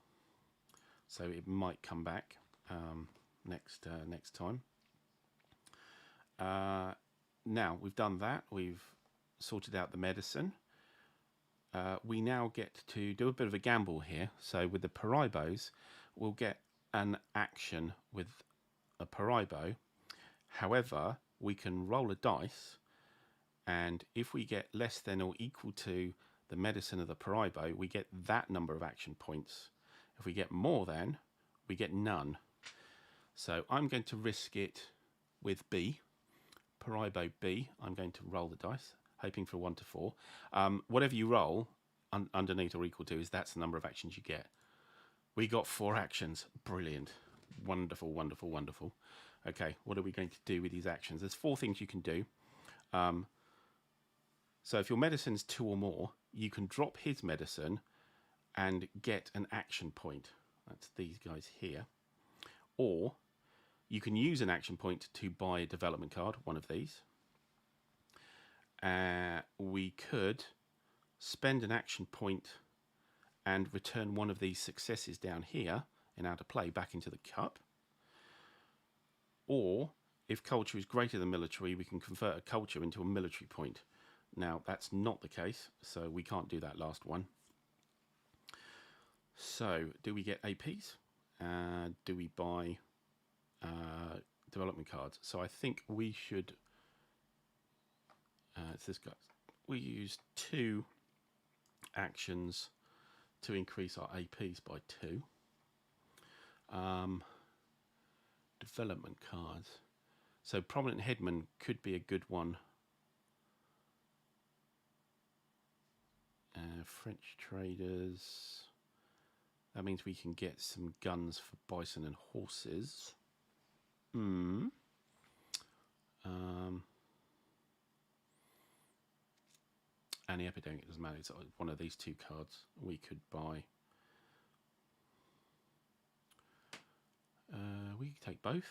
So it might come back next time. Now we've done that, we've sorted out the medicine. We now get to do a bit of a gamble here. So with the Paraibos, we'll get an action with a Paraibo. However, we can roll a dice, and if we get less than or equal to the medicine of the Paraibo, we get that number of action points. If we get more than, we get none. So I'm going to risk it with B, Paraibo B. I'm going to roll the dice, hoping for 1 to 4. Whatever you roll, underneath or equal to, that's the number of actions you get. We got 4 actions. Brilliant. Wonderful, wonderful, wonderful. Okay, what are we going to do with these actions? There's 4 things you can do. So if your medicine's 2 or more, you can drop his medicine and get an action point. That's these guys here. Or you can use an action point to buy a development card, one of these. We could spend an action point and return one of these successes down here in out of play back into the cup. Or if culture is greater than military, we can convert a culture into a military point. Now that's not the case, so we can't do that last one. So do we get APs? Do we buy development cards? So I think we should, it's this guy. We use 2 actions to increase our APs by 2. Development cards. So Prominent Headman could be a good one. French traders. That means we can get some guns for bison and horses. and the epidemic, it doesn't matter. It's one of these two cards we could buy. We could take both,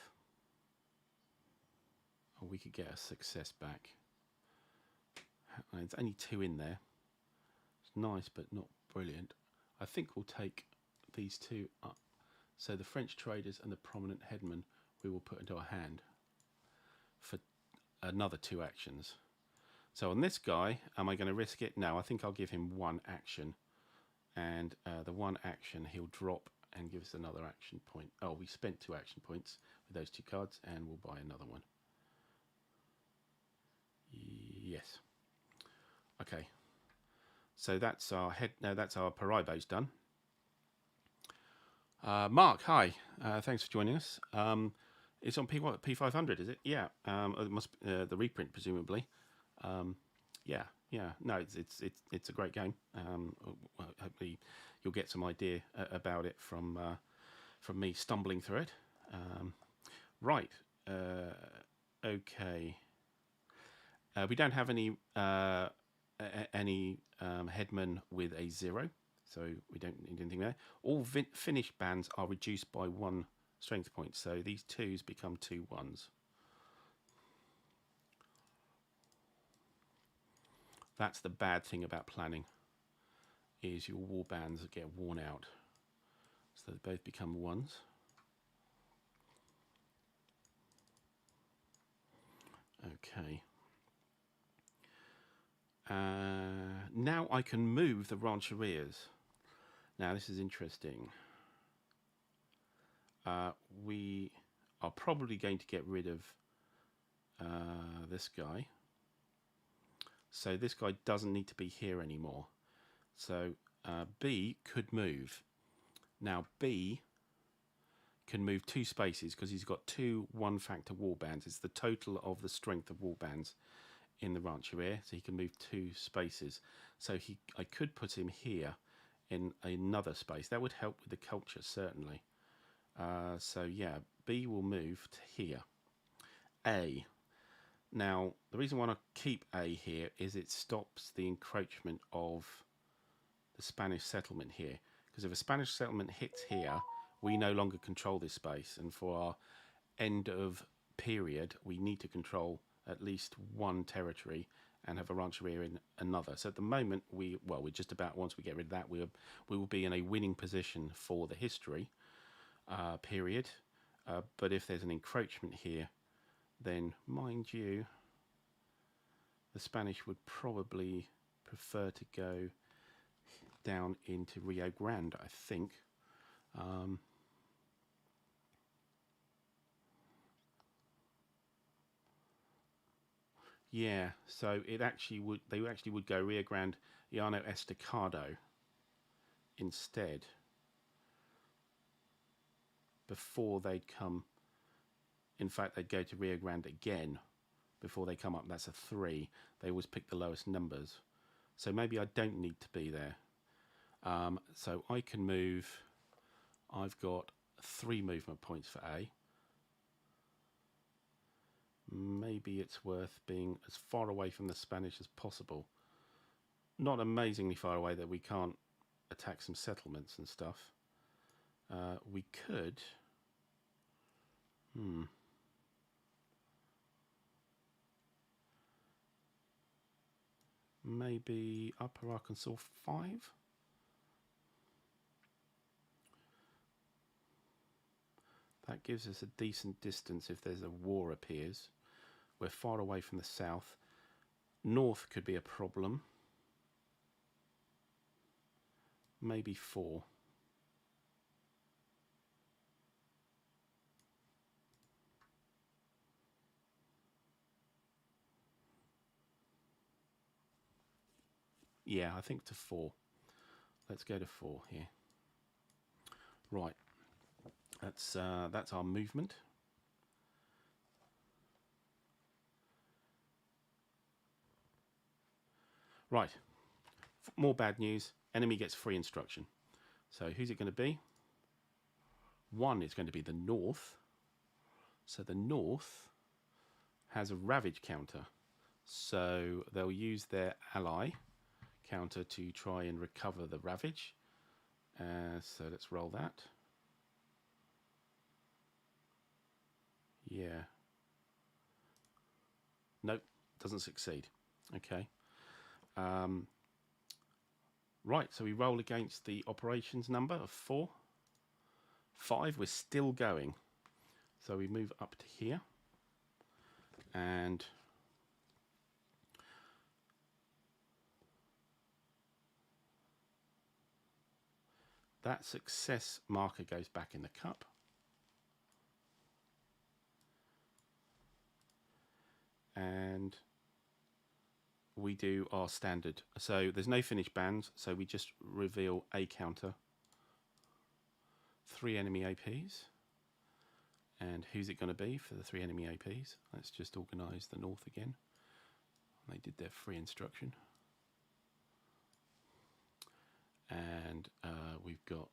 or we could get a success back. There's only two in there. It's nice, but not brilliant. I think we'll take these two up. So the French traders and the prominent headman we will put into our hand for another 2 actions. So on this guy, am I going to risk it? No, I think I'll give him 1 action. And the 1 action, he'll drop and give us another action point. Oh, we spent 2 action points with those 2 cards, and we'll buy another one. Yes. Okay. So that's our head. No, that's our Paraibo's done. Mark, hi. Thanks for joining us. It's on P500, is it? Yeah. It must the reprint, presumably. Yeah. No, it's a great game. Hopefully, you'll get some idea about it from me stumbling through it. Right. Okay. We don't have any headman with a 0, so we don't need anything there. All finished bands are reduced by 1 strength point, so these 2s become 2 1s. That's the bad thing about planning, is your war bands get worn out. So they both become 1s. Okay. Now I can move the rancherias. Now this is interesting. We are probably going to get rid of this guy. So this guy doesn't need to be here anymore. So B could move. Now B can move 2 spaces because he's got 2 1-factor wall bands. It's the total of the strength of wall bands in the rancheria, so he can move 2 spaces. So I could put him here in another space. That would help with the culture, certainly. So yeah, B will move to here. A. Now, the reason I want to keep A here is it stops the encroachment of the Spanish settlement here. Because if a Spanish settlement hits here, we no longer control this space. And for our end of period, we need to control at least 1 territory and have a rancheria in another. So at the moment, we're just about, once we get rid of that, we will be in a winning position for the history period. But if there's an encroachment here, then mind you, the Spanish would probably prefer to go down into Rio Grande, I think. Yeah, so they actually would go Rio Grande, Llano Estacado instead before they'd come. In fact, they'd go to Rio Grande again before they come up. That's a 3. They always pick the lowest numbers. So maybe I don't need to be there. So I can move. I've got 3 movement points for A. Maybe it's worth being as far away from the Spanish as possible. Not amazingly far away that we can't attack some settlements and stuff. We could... Maybe Upper Arkansas 5? That gives us a decent distance if there's a war appears. We're far away from the south. North could be a problem. Maybe 4. Yeah, I think to 4. Let's go to 4 here. Right. That's our movement. Right. More bad news. Enemy gets free instruction. So who's it going to be? 1 is going to be the north. So the north has a ravage counter. So they'll use their ally counter to try and recover the ravage. So let's roll that. Yeah. Nope, doesn't succeed. Okay. Right, so we roll against the operations number of 4. 5, we're still going. So we move up to here. And that success marker goes back in the cup. And we do our standard. So there's no finish bands, so we just reveal a counter. 3 enemy APs. And who's it going to be for the 3 enemy APs? Let's just organise the north again. They did their free instruction. And we've got,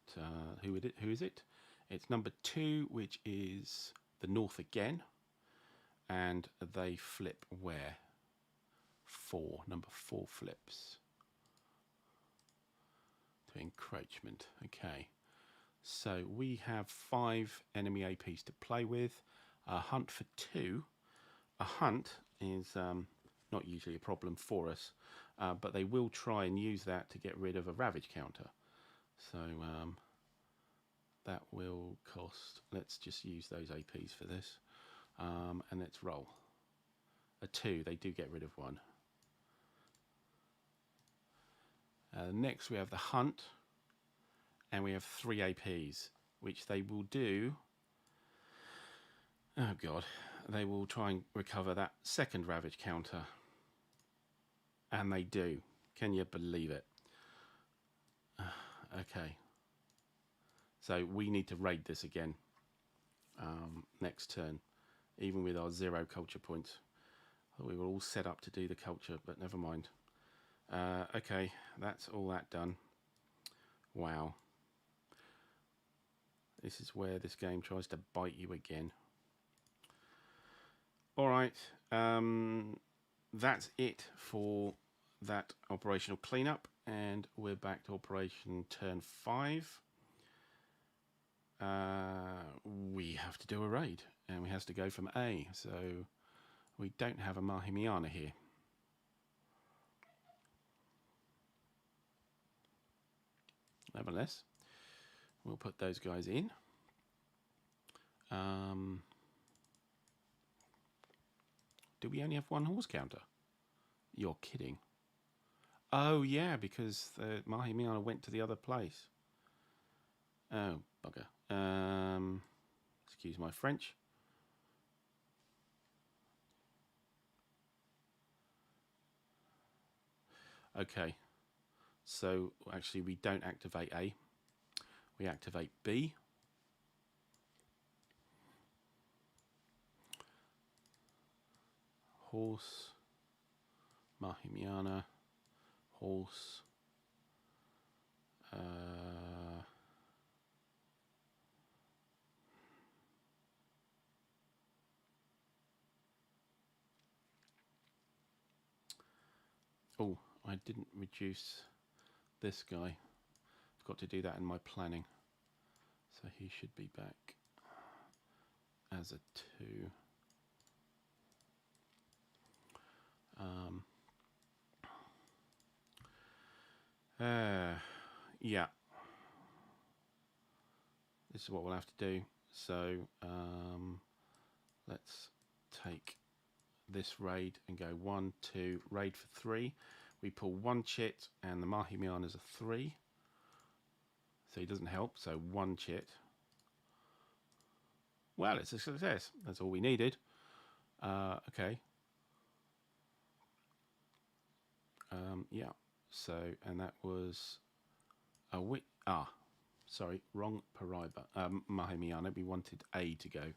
who is it? It's number 2, which is the north again. And they flip where? 4. Number 4 flips to encroachment. Okay. So we have 5 enemy APs to play with. A hunt for 2. A hunt is not usually a problem for us, but they will try and use that to get rid of a ravage counter. So that will cost, let's just use those APs for this, and let's roll. A 2, they do get rid of 1. Next we have the hunt, and we have 3 APs, which they will do. Oh god, they will try and recover that second ravage counter. And they do. Can you believe it? Okay. So we need to raid this again next turn, even with our 0 culture points. We were all set up to do the culture, but never mind. Okay, that's all that done. Wow. This is where this game tries to bite you again. All right, that's it for that operational cleanup, and we're back to operation turn 5. We have to do a raid, and we have to go from A, so we don't have a Mahimiana here. Nevertheless, we'll put those guys in. Do we only have 1 horse counter? You're kidding. Oh, yeah, because the Mahimiana went to the other place. Oh, bugger. Excuse my French. Okay. So, actually, we don't activate A. We activate B. Horse, Mahimiana, horse, oh, I didn't reduce this guy. I've got to do that in my planning. So he should be back as a 2. Yeah. This is what we'll have to do. So let's take this raid and go 1, 2, raid for 3. We pull 1 chit, and the Mahimiana is a 3. So he doesn't help, so 1 chit. Well, it's a success. That's all we needed. Okay. Yeah. So, and that was a sorry, wrong Paraiba. Mahimiana. We wanted A to go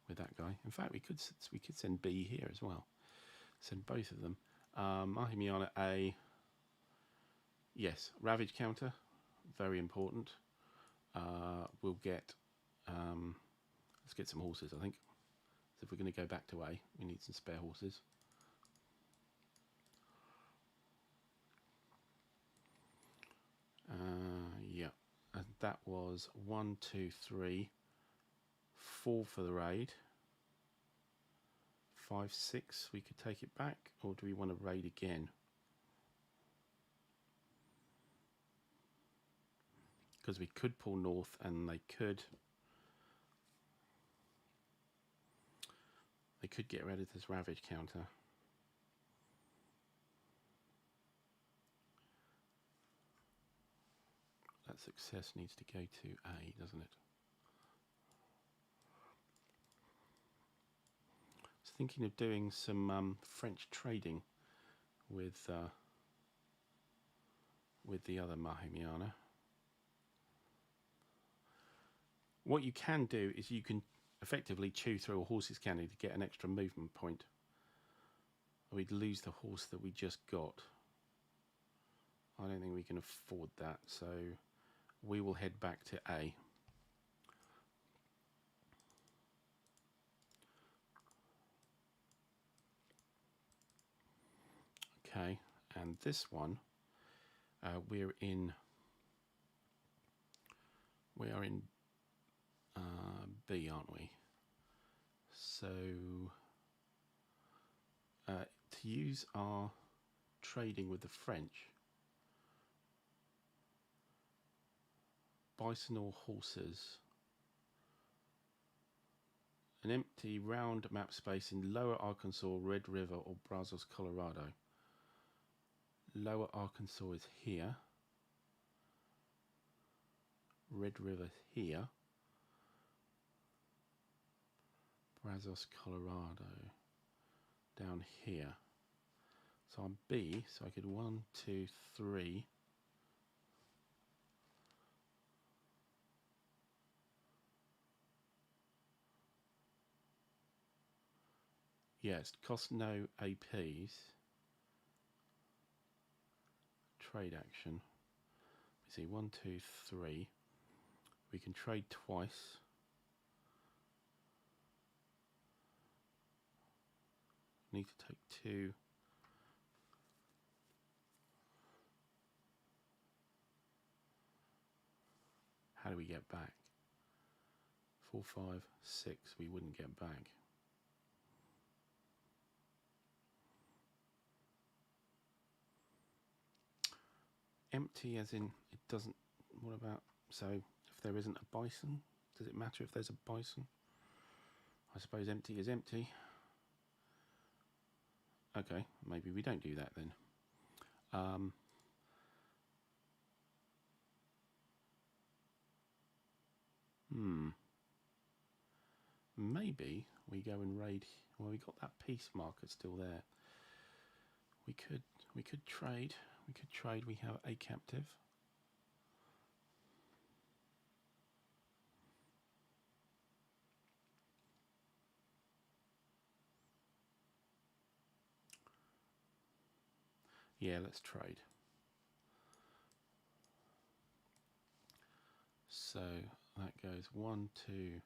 with that guy. In fact, we could send B here as well. Send both of them. Mahimiana A. Yes, ravage counter, very important. We'll get. Let's get some horses, I think. So if we're going to go back to A, we need some spare horses. that was 1, 2, 3, 4 for the raid. 5, 6, we could take it back, or do we want to raid again? Because we could pull north and they could get rid of this ravage counter. That success needs to go to A, doesn't it? I was thinking of doing some French trading with the other Mahimiana. What you can do is you can effectively chew through a horse's candy to get an extra movement point. We'd lose the horse that we just got. I don't think we can afford that, so we will head back to A. Okay, and this one, we are in B, aren't we? So to use our trading with the French, bison or horses, an empty round map space in Lower Arkansas, Red River or Brazos, Colorado. Lower Arkansas is here. Red River here. Brazos, Colorado down here. So I'm B, so I could 1, 2, 3. Yes, cost no APs. Trade action. You see 1, 2, 3. We can trade twice. Need to take 2. How do we get back? 4, 5, 6. We wouldn't get back. Empty as in it doesn't. What about, so if there isn't a bison, does it matter if there's a bison? I suppose empty is empty. Okay, maybe we don't do that then. Maybe we go and raid. Well, we got that peace marker still there. We could trade. We could trade. We have a captive. Yeah, let's trade. So that goes 1, 2,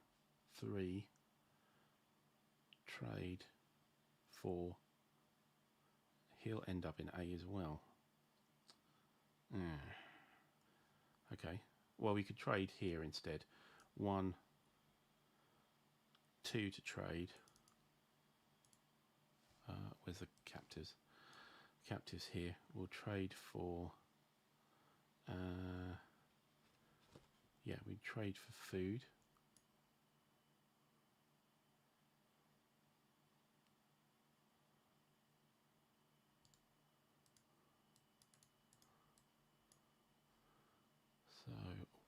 3. Trade 4. He'll end up in A as well. Okay. Well, we could trade here instead. 1, 2 to trade. Where's the captives? Captives here. We'll trade for. Yeah, we trade for food. So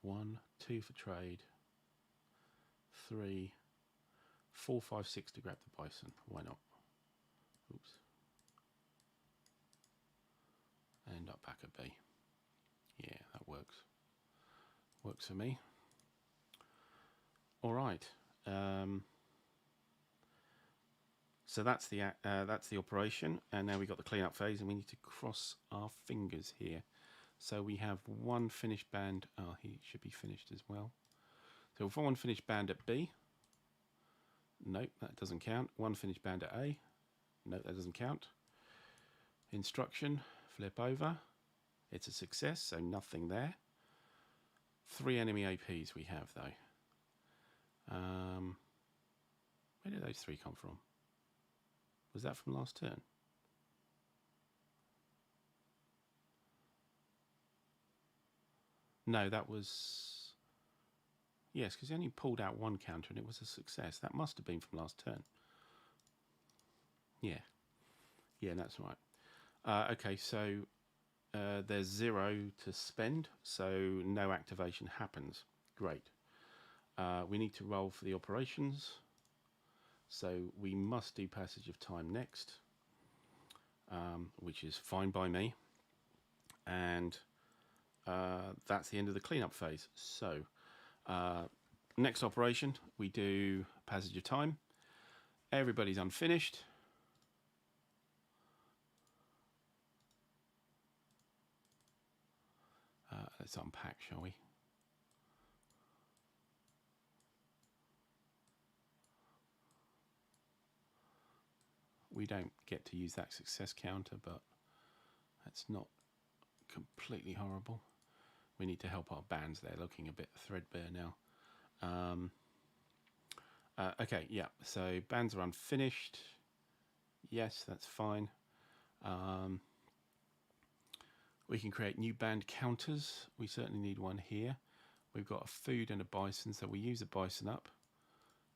1, 2 for trade. 3, 4, 5, 6 to grab the bison. Why not? Oops. End up back at B. Yeah, that works. Works for me. All right. So that's the operation, and now we've got the cleanup phase, and we need to cross our fingers here. So we have 1 finished band. Oh, he should be finished as well. So we've 1 finished band at B. Nope, that doesn't count. 1 finished band at A. Nope, that doesn't count. Instruction, flip over. It's a success, so nothing there. 3 enemy APs we have, though. Where did those 3 come from? Was that from last turn? No, that was... Yes, because he only pulled out 1 counter and it was a success. That must have been from last turn. Yeah. Yeah, that's right. Okay, so there's 0 to spend, so no activation happens. Great. We need to roll for the operations. So we must do passage of time next, which is fine by me. And that's the end of the cleanup phase. So next operation, we do passage of time. Everybody's unfinished. Let's unpack, shall we? We don't get to use that success counter, but that's not completely horrible. We need to help our bands. They're looking a bit threadbare now. Okay, yeah, so bands are unfinished. Yes, that's fine. We can create new band counters. We certainly need one here. We've got a food and a bison, so we use a bison up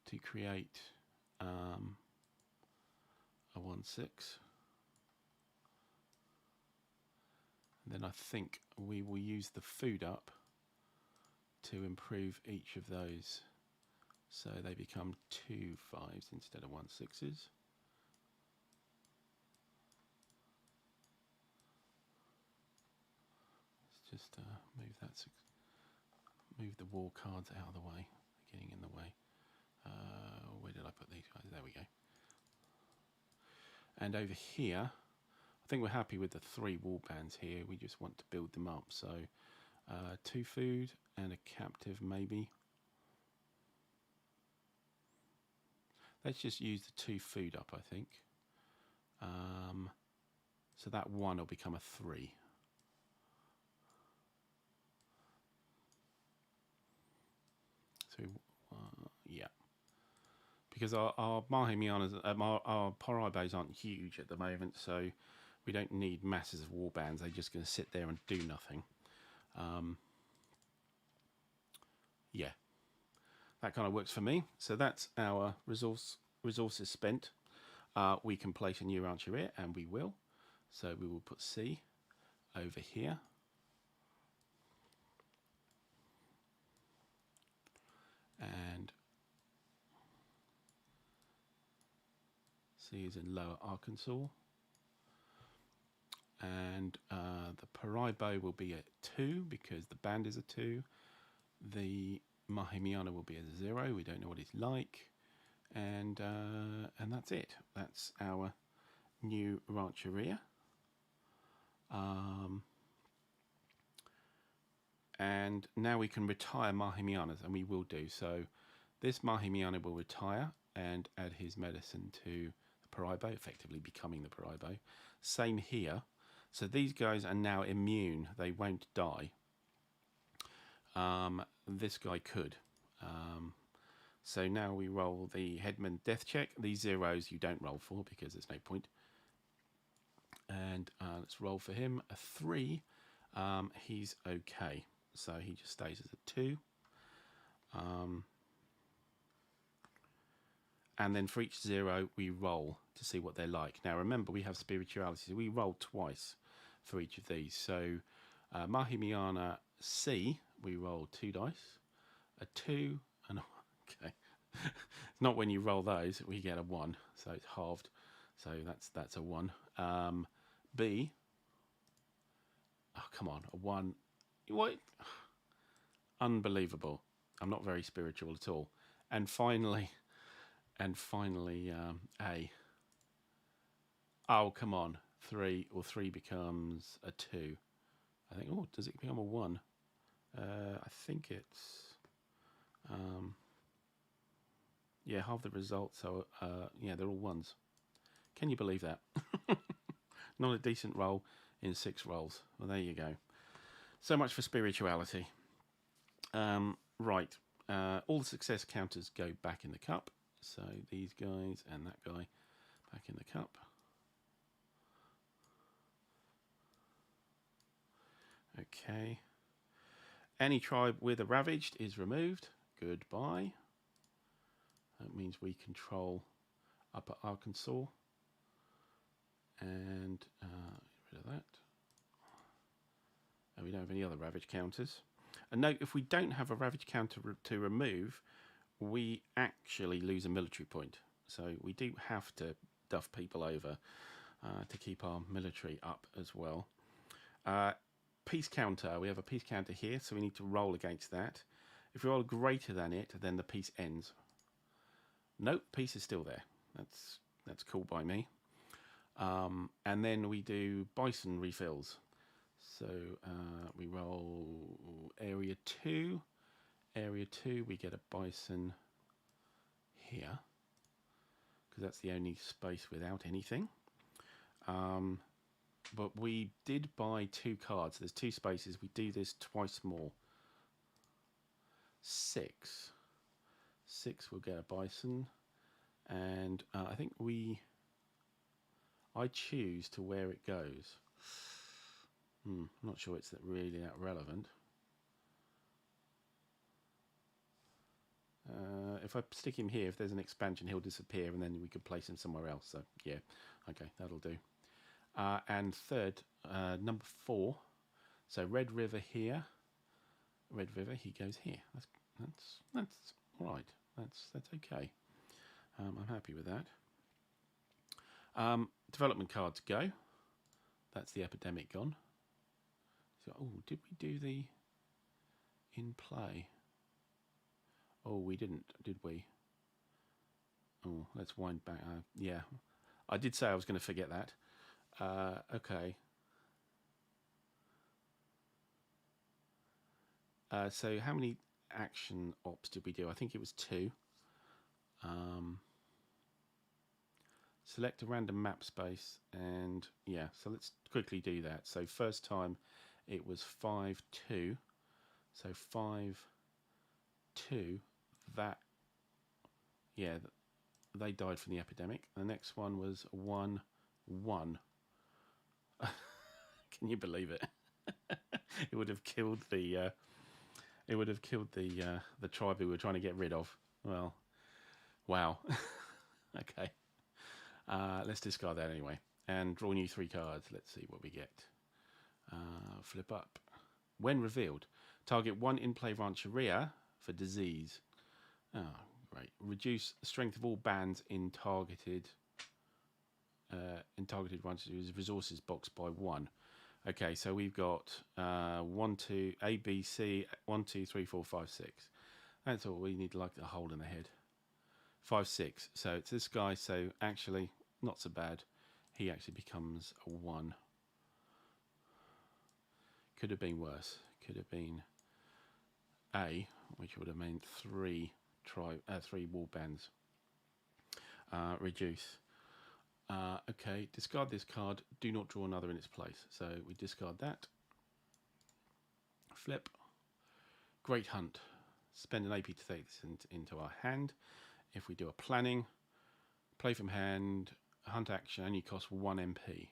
to create a 1-6. And then I think we will use the food up to improve each of those, so they become 2 5s instead of 1 6s. Let's just move the war cards out of the way. They're getting in the way. Where did I put these guys? There we go. And over here, I think we're happy with the 3 wall bands here. We just want to build them up. So 2 food and a captive maybe. Let's just use the 2 food up, I think. So that 1 will become a 3. So yeah, because our Mahimianas, our Paraibos aren't huge at the moment, so we don't need masses of wall bands. They're just going to sit there and do nothing. Yeah, that kind of works for me. So that's our resources spent. We can place a new Comancheria, and we will. So we will put C over here. And C is in Lower Arkansas. And the Paraibo will be at 2 because the band is a 2. The Mahimiana will be a 0. We don't know what it's like. And that's it. That's our new Rancheria. And now we can retire Mahimianas, and we will do. So this Mahimiana will retire and add his medicine to the Paraibo, effectively becoming the Paraibo. Same here. So these guys are now immune. They won't die. This guy could. So now we roll the Headman Death Check. These zeros you don't roll for because there's no point. And let's roll for him. A 3. He's okay. So he just stays as a 2. And then for each 0, we roll to see what they're like. Now remember, we have spirituality. So we roll twice for each of these. So Mahimiana C, we roll 2 dice. A 2 and a 1. Okay. It's not when you roll those, we get a 1. So it's halved. So that's a 1. B. Oh, come on. A 1. What? Unbelievable. I'm not very spiritual at all. And finally, A. Oh, come on. 3 or 3 becomes a 2. I think. Oh, does it become a 1? I think it's. Yeah, half the results. So yeah, they're all 1s. Can you believe that? Not a decent roll in 6 rolls. Well, there you go. So much for spirituality. Right. All the success counters go back in the cup. So these guys and that guy back in the cup. Okay. Any tribe with a ravaged is removed. Goodbye. That means we control Upper Arkansas. And rid of that. And we don't have any other ravage counters. And note, if we don't have a ravage counter to remove, we actually lose a military point. So we do have to duff people over to keep our military up as well. Peace counter. We have a peace counter here, so we need to roll against that. If we roll greater than it, then the peace ends. Nope, peace is still there. That's cool by me. And then we do bison refills. So we roll area 2. Area 2, we get a bison here, because that's the only space without anything. But we did buy 2 cards. There's 2 spaces. We do this twice more. 6. 6 will get a bison. And I think I choose to where it goes. I'm not sure it's really that relevant. If I stick him here, if there's an expansion, he'll disappear, and then we could place him somewhere else. So yeah, okay, that'll do. And third, number 4. So Red River here. Red River, he goes here. That's all right. That's okay. I'm happy with that. Development cards go. That's the epidemic gone. So, oh, did we do the in play? Oh, we didn't, did we? Oh, let's wind back. Yeah, I did say I was going to forget that. Okay. So how many action ops did we do? I think it was 2. Select a random map space, and yeah, so let's quickly do that. So first time it was 5-2. So 5-2. That, yeah, they died from the epidemic. The next one was 1-1. Can you believe it? It would have killed the the tribe we were trying to get rid of. Well, wow. Okay. Let's discard that anyway and draw new 3 cards. Let's see what we get. Flip up. When revealed, target 1 in-play Rancheria for disease. Oh, great. Reduce the strength of all bands in targeted Rancheria's resources box by 1. Okay, so we've got 1, 2, A, B, C, 1, 2, 3, 4, 5, 6. That's all we need, like a hole in the head. 5, 6. So it's this guy. So actually, not so bad. He actually becomes a 1. Could have been worse. Could have been A, which would have meant 3 wall bands. Reduce. Okay, discard this card. Do not draw another in its place. So we discard that. Flip. Great Hunt. Spend an AP to take this into our hand. If we do a planning, play from hand, hunt action only costs 1 MP.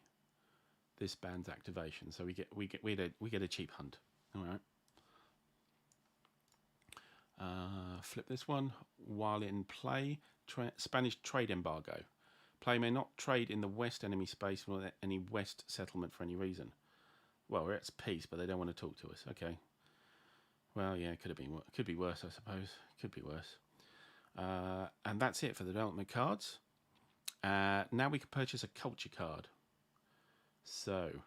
This band's activation, so we get a cheap hunt. All right. Flip this one. While in play, Spanish trade embargo. Player may not trade in the west enemy space or any west settlement for any reason. Well, it's peace, but they don't want to talk to us. Okay. Well, yeah, could be worse, I suppose. Could be worse. And that's it for the development cards. Now we can purchase a culture card. So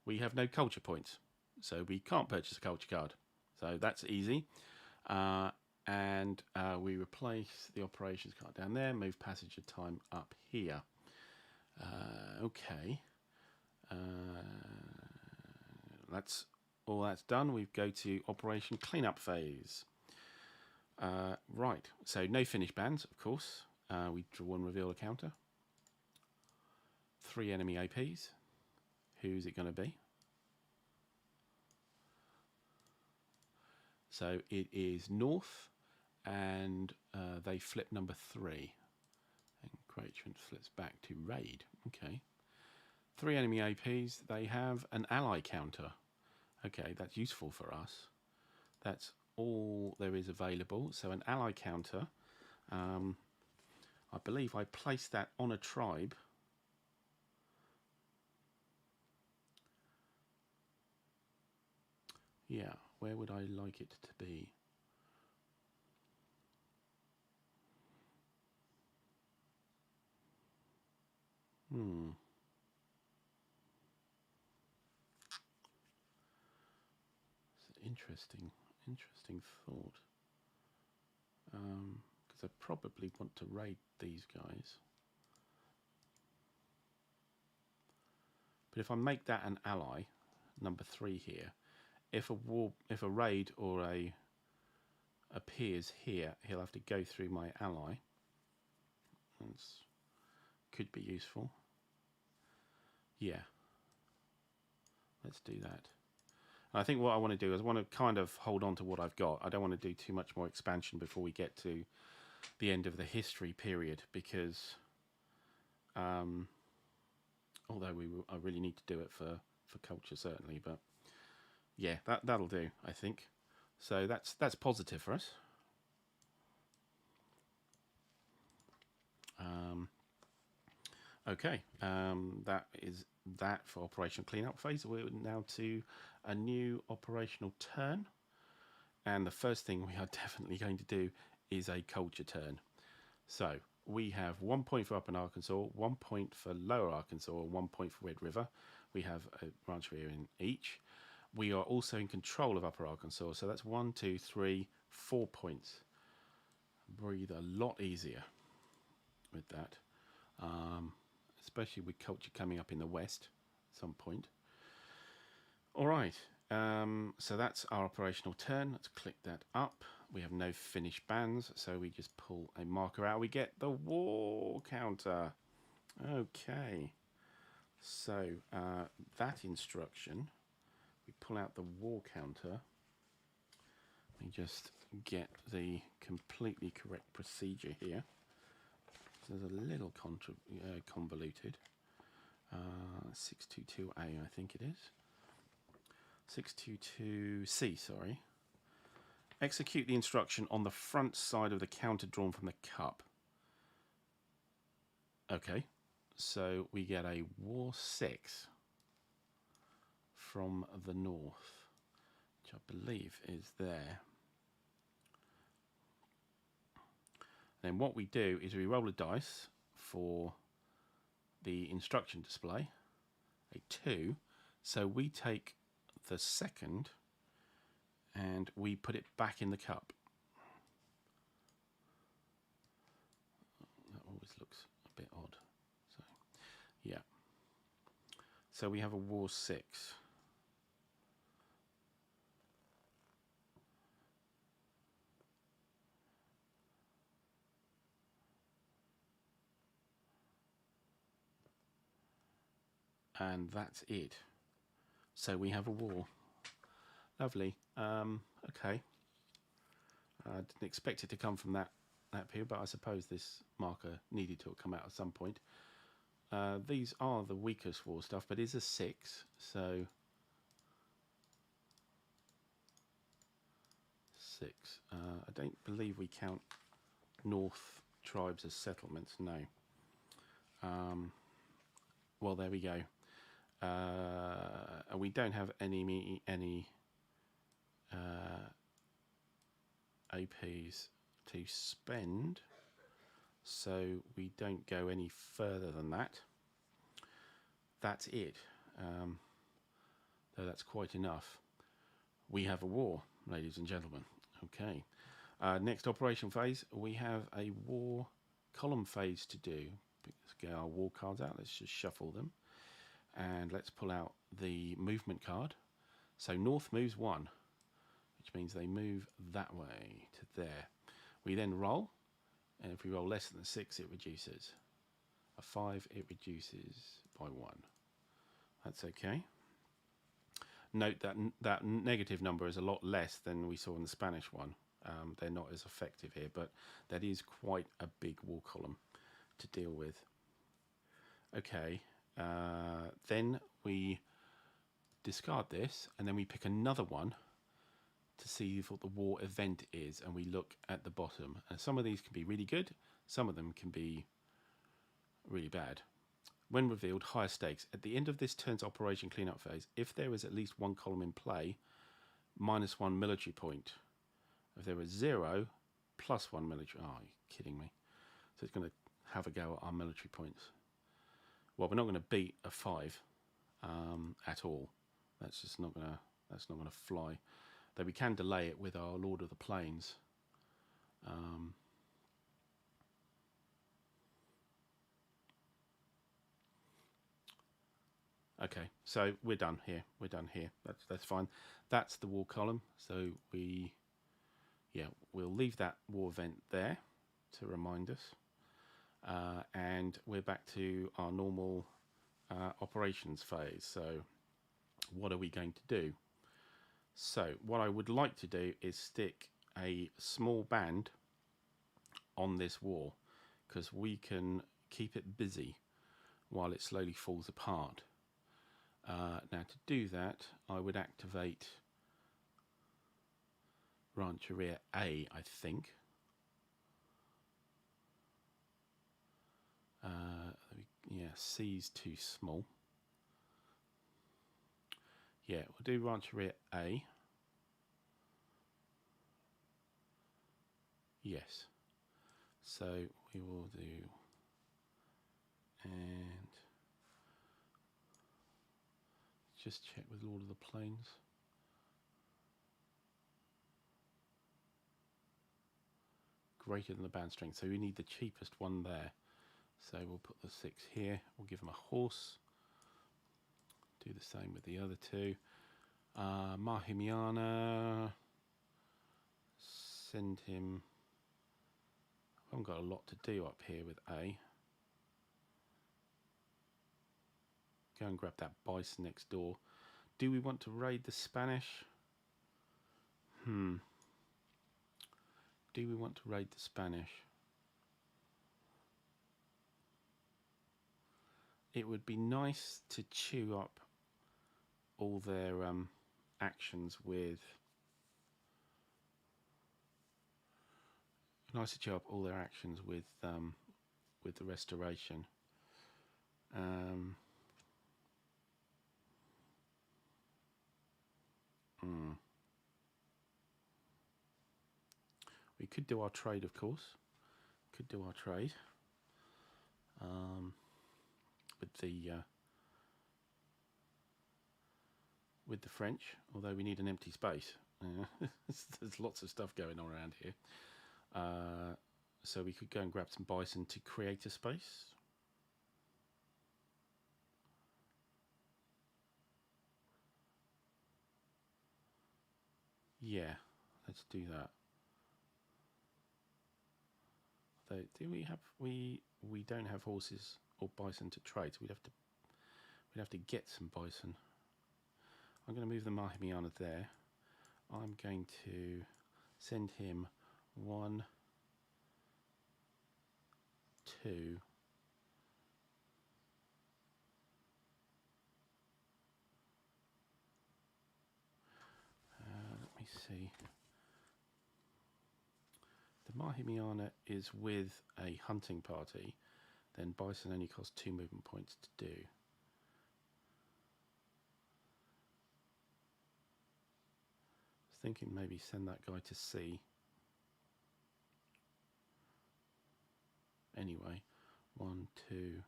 we have no culture points, so we can't purchase a culture card. So that's easy. And we replace the operations card down there, move passage of time up here. Okay. That's all that's done. We go to operation cleanup phase. Right, so no finish bands, of course. We draw and reveal a counter. 3 enemy APs. Who's it going to be? So it is north, and they flip number 3. Encroachment flips back to raid. Okay. 3 enemy APs. They have an ally counter. Okay, that's useful for us. That's all there is available. So an ally counter. I believe I placed that on a tribe. Yeah, where would I like it to be? Interesting thought. Because I probably want to raid these guys. But if I make that an ally, number 3 here, if a raid or a appears here, he'll have to go through my ally. That could be useful. Yeah, let's do that. I think what I want to do is I want to kind of hold on to what I've got. I don't want to do too much more expansion before we get to the end of the history period, because although I really need to do it for culture certainly, but yeah, that'll do, I think. So that's positive for us. Okay, that is that for operational cleanup phase. We're now to a new operational turn, and the first thing we are definitely going to do is a culture turn. So we have 1 point for Upper Arkansas, 1 point for Lower Arkansas, 1 point for Red River. We have a rancheria in each. We are also in control of Upper Arkansas, so that's 1, 2, 3, 4 points. Breathe a lot easier with that, especially with culture coming up in the west at some point. All right, so that's our operational turn. Let's click that up. We have no finished bands, so we just pull a marker out. We get the war counter. Okay, so that instruction, we pull out the war counter. Let me just get the completely correct procedure here. So there's a little convoluted. 622A, I think it is. 622C, sorry. Execute the instruction on the front side of the counter drawn from the cup. Okay, so we get a War 6 from the north, which I believe is there. Then what we do is we roll a dice for the instruction display, a 2. So we take the second and we put it back in the cup. That always looks a bit odd. So, yeah. So we have a War 6. And that's it. So we have a war. Lovely. Okay. I didn't expect it to come from that period, but I suppose this marker needed to come out at some point. These are the weakest war stuff, but it's a 6, so 6. I don't believe we count north tribes as settlements. No. Well, there we go. And we don't have any APs to spend, so we don't go any further than that. That's it. Though that's quite enough. We have a war, ladies and gentlemen. Okay. Next operation phase, we have a war column phase to do. Let's get our war cards out. Let's just shuffle them. And let's pull out the movement card. So north moves 1, which means they move that way to there. We then roll, and if we roll less than a 6, it reduces. A 5, it reduces by 1. That's okay. Note that that negative number is a lot less than we saw in the Spanish one. They're not as effective here, but that is quite a big wall column to deal with. Okay, then we discard this, and then we pick another one to see what the war event is, and we look at the bottom. And some of these can be really good, some of them can be really bad. When revealed, higher stakes. At the end of this turn's operation cleanup phase, if there is at least one column in play, -1 military point. If there is 0, +1 military. Oh, you're kidding me. So it's going to have a go at our military points. Well, we're not going to beat a 5 at all. That's just not going to. That's not going to fly. Though we can delay it with our Lord of the Plains. Okay, so we're done here. We're done here. That's fine. That's the war column. So we'll leave that war event there to remind us, and we're back to our normal operations phase. So what are we going to do? So what I would like to do is stick a small band on this war, because we can keep it busy while it slowly falls apart. Now to do that, I would activate Rancheria A, I think. Yeah, C's too small. Yeah, we'll do Rancheria A. Yes. So we will do, and just check with Lord of the Plains. Greater than the band strength, so we need the cheapest one there. So we'll put the 6 here. We'll give him a horse. Do the same with the other 2. Mahimiana. Send him. I haven't got a lot to do up here with A. Go and grab that bison next door. Do we want to raid the Spanish? Do we want to raid the Spanish? It would be nice to chew up all their actions with. Nice to chew up all their actions with the restoration. We could do our trade, of course. Could do our trade with the French, although we need an empty space. There's lots of stuff going on around here. So we could go and grab some bison to create a space. Yeah, let's do that. Though, do we have we don't have horses or bison to trade, so we'd have to get some bison. I'm going to move the Mahimiana there. I'm going to send him 1, 2. Let me see. The Mahimiana is with a hunting party, then bison only costs 2 movement points to do. Thinking maybe send that guy to sea. Anyway, 1, 2,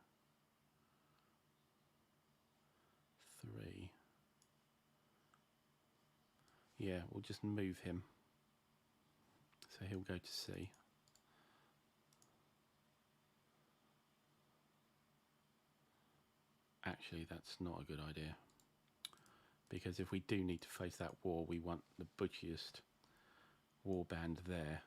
3. Yeah, we'll just move him. So he'll go to sea. Actually, that's not a good idea. Because if we do need to face that war, we want the butchiest warband there.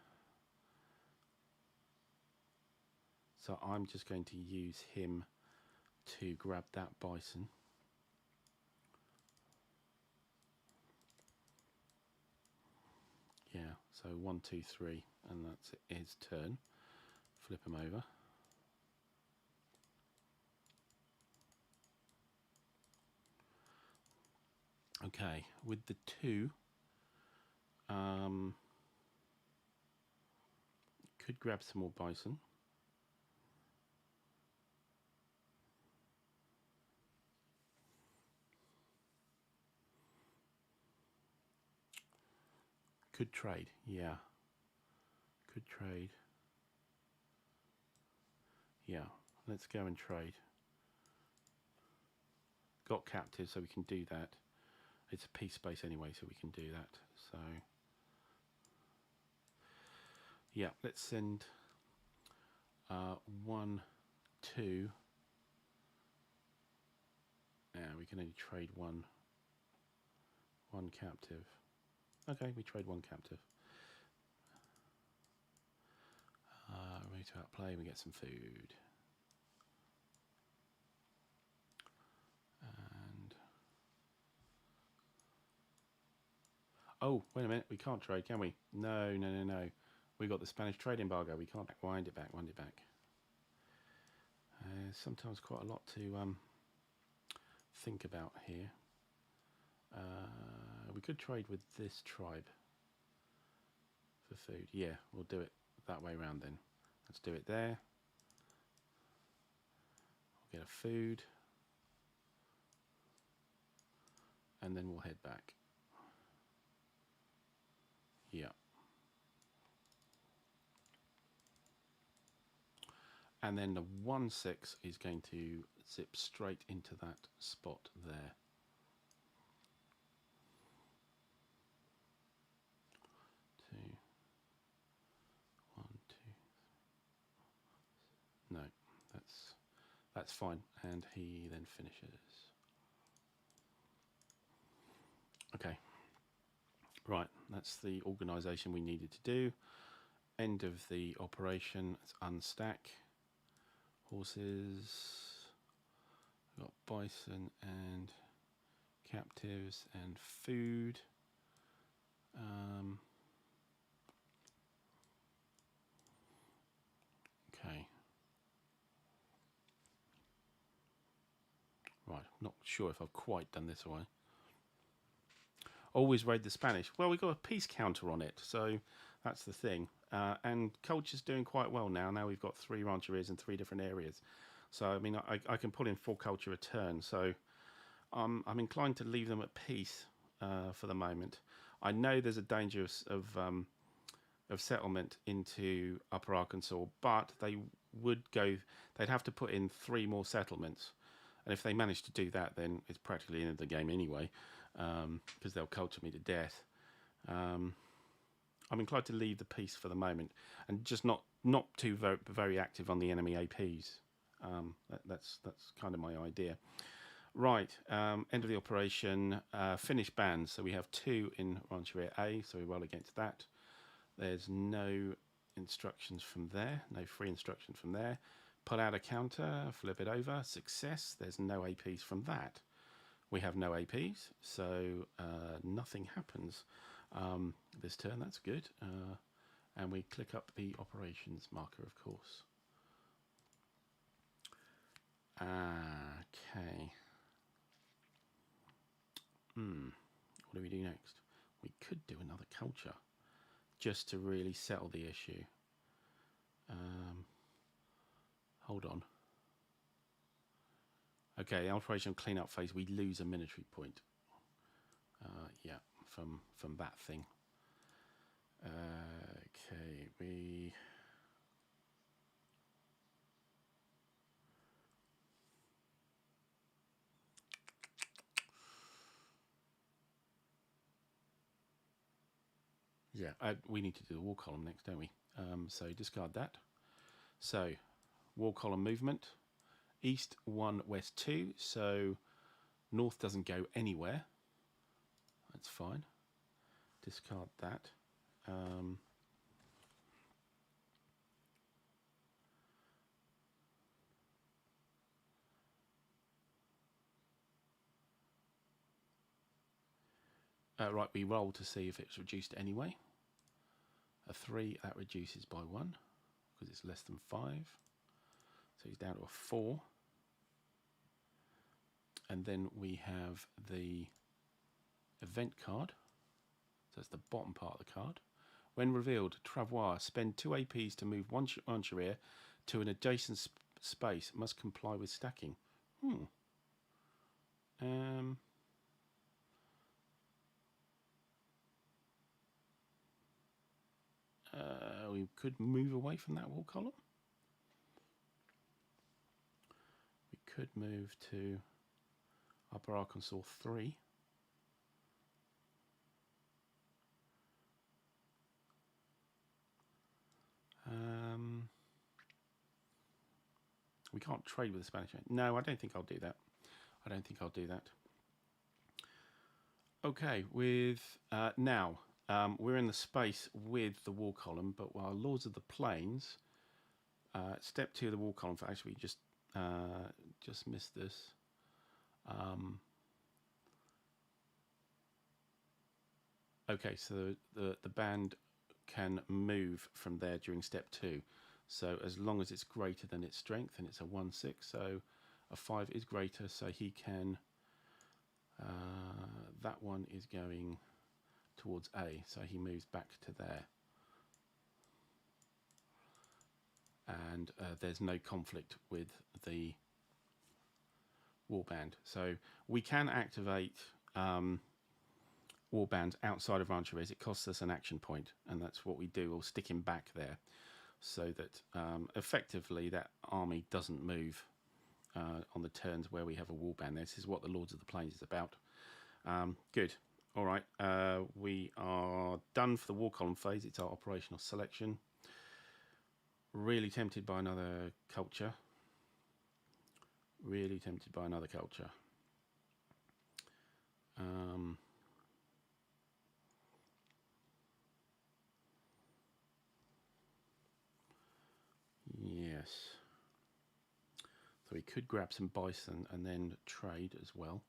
So I'm just going to use him to grab that bison. So 1, 2, 3, and that's his turn. Flip him over. Okay, with the 2, could grab some more bison. Could trade, yeah. Could trade. Yeah, let's go and trade. Got captive, so we can do that. It's a peace space anyway, so we can do that. So, yeah, let's send 1, 2. Yeah, we can only trade one captive. Okay, we trade 1 captive. Ready to outplay, we get some food. And oh, wait a minute, we can't trade, can we? No. We got the Spanish trade embargo. We can't wind it back. Sometimes quite a lot to think about here. We could trade with this tribe for food. Yeah, we'll do it that way around then. Let's do it there. We'll get a food. And then we'll head back. Yeah. And then the 1/6 is going to zip straight into that spot there. Two, 1, 2. No, that's fine. And he then finishes. Okay. Right, that's the organisation we needed to do. End of the operation. Let's unstack. Horses. We've got bison and captives and food. Okay. Right, not sure if I've quite done this away. Always raid the Spanish. Well, we've got a peace counter on it, so that's the thing. And culture's doing quite well now. Now we've got 3 rancherias in 3 different areas. So, I mean, I can pull in 4 culture a turn. So I'm inclined to leave them at peace for the moment. I know there's a danger of settlement into Upper Arkansas, but they'd have to put in 3 more settlements. And if they manage to do that, then it's practically the end of the game anyway, because they'll culture me to death. I'm inclined to leave the peace for the moment and just not too very active on the enemy APs. That's kind of my idea. Right, end of the operation. Finish bans. So we have 2 in Rancheria A, so we roll against that. There's no instructions from there, no free instruction from there. Pull out a counter, flip it over, success. There's no APs from that. We have no APs, so nothing happens this turn. That's good. And we click up the operations marker, of course. Okay. What do we do next? We could do another culture just to really settle the issue. Hold on. Okay, operational cleanup phase, we lose a military point. Yeah, from that thing. Okay, we... Yeah, we need to do the war column next, don't we? So discard that. So, war column movement. East 1, west 2. So, north doesn't go anywhere. That's fine. Discard that. Right, we roll to see if it's reduced anyway. A 3, that reduces by 1 because it's less than 5. So he's down to a 4. And then we have the event card. So that's the bottom part of the card. When revealed, Travois, spend 2 APs to move one Comancheria to an adjacent space. Must comply with stacking. We could move away from that wall column. We could move to Upper Arkansas 3. We can't trade with the Spanish. No, I don't think I'll do that. I don't think I'll do that. Okay, with now we're in the space with the wall column, but while Lords of the Plains, step 2 of the wall column. For actually, just missed this. Okay, so the band can move from there during step 2. So as long as it's greater than its strength, and it's a 1/6, so a 5 is greater, so he can. That one is going towards A, so he moves back to there. And there's no conflict with the warband. So we can activate warbands outside of rancheries. It costs us an action point, and that's what we do. We'll stick him back there so that effectively that army doesn't move on the turns where we have a warband. This is what the Lords of the Plains is about. Good. All right. We are done for the war column phase. It's our operational selection. Really tempted by another culture. Really tempted by another culture. Yes. So we could grab some bison and then trade as well.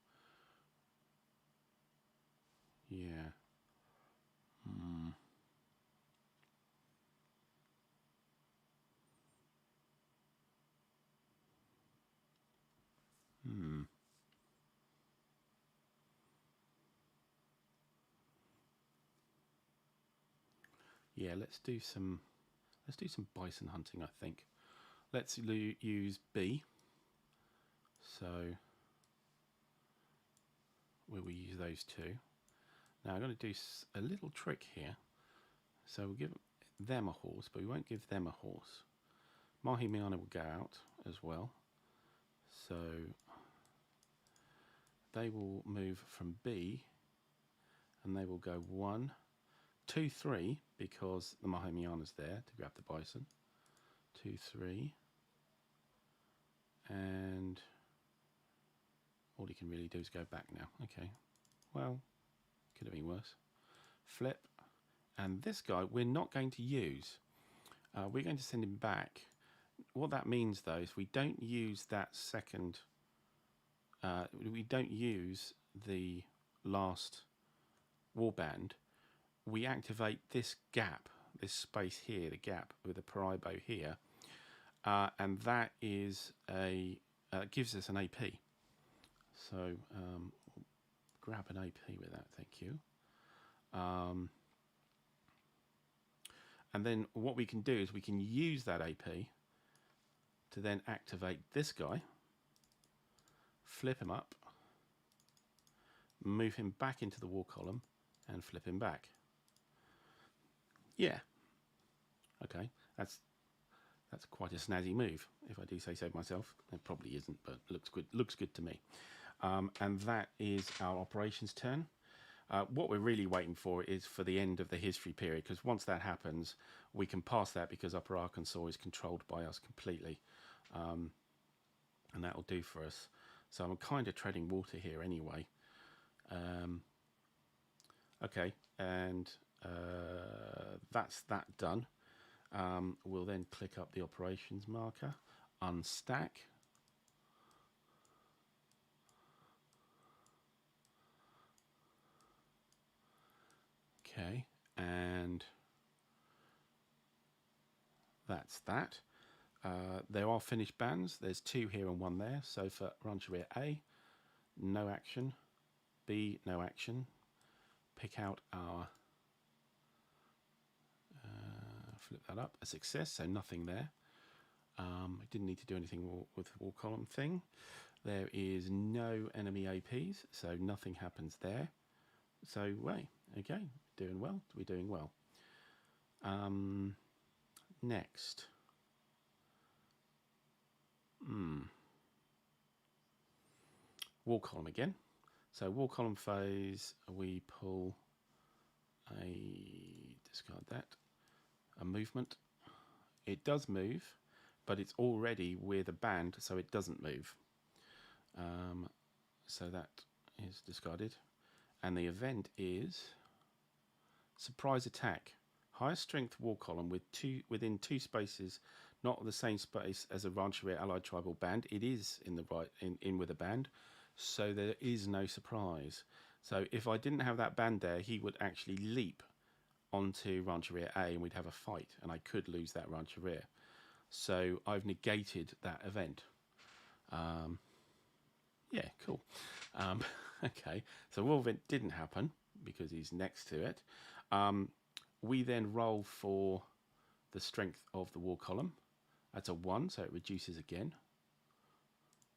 Yeah. Yeah, let's do some bison hunting, I think. Let's use B. So we will use those two. Now I'm going to do a little trick here. So we'll give them a horse, but we won't give them a horse. Mahimiana will go out as well. So they will move from B, and they will go 1, 2, 3, because the Mahimiana's there to grab the bison. 2, 3. And all he can really do is go back now. Okay. Well, could have been worse. Flip. And this guy we're not going to use. We're going to send him back. What that means, though, is we don't use that second... we don't use the last warband. We activate this gap, this space here, the gap with the Paraibo here. And that is gives us an AP. So grab an AP with that, thank you. And then what we can do is we can use that AP to then activate this guy, flip him up, move him back into the war column, and flip him back. Yeah. Okay, that's quite a snazzy move, if I do say so myself. It probably isn't, but looks good to me. And that is our operations turn. What we're really waiting for is for the end of the history period, because once that happens, we can pass that because Upper Arkansas is controlled by us completely. And that'll do for us. So I'm kind of treading water here anyway. Okay, and that's that done. We'll then click up the operations marker, unstack. Okay, and that's that. There are finished bands. There's 2 here and 1 there. So for Comancheria A, no action. B, no action. Pick out our, flip that up, a success, so nothing there. I didn't need to do anything with the wall column thing. There is no enemy APs, so nothing happens there. So, wait, okay, doing well. We're doing well. Next. Wall column again. So wall column phase, we pull discard that, a movement. It does move, but it's already with a band, so it doesn't move. So that is discarded. And the event is surprise attack. Highest strength wall column within 2 spaces, not the same space as a Comancheria allied tribal band. It is in the in with a band, so there is no surprise. So if I didn't have that band there, he would actually leap onto Comancheria A and we'd have a fight, and I could lose that Comancheria. So I've negated that event. Yeah, cool. Okay, so wall event didn't happen because he's next to it. We then roll for the strength of the wall column. That's a 1, so it reduces again.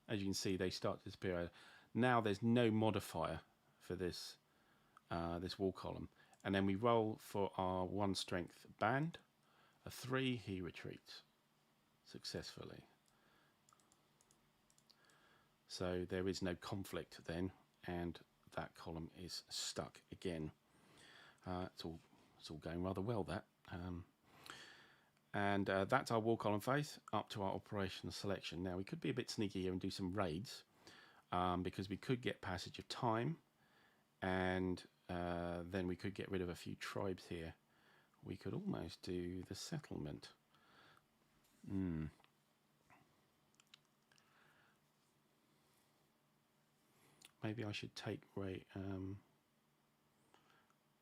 As you can see, they start to disappear. Now there's no modifier for this this wall column. And then we roll for our 1 strength band. A 3, he retreats successfully. So there is no conflict then, and that column is stuck again. It's all going rather well, that. And that's our wall column phase up to our operational selection. Now we could be a bit sneaky here and do some raids, because we could get passage of time, and then we could get rid of a few tribes here. We could almost do the settlement. Maybe I should take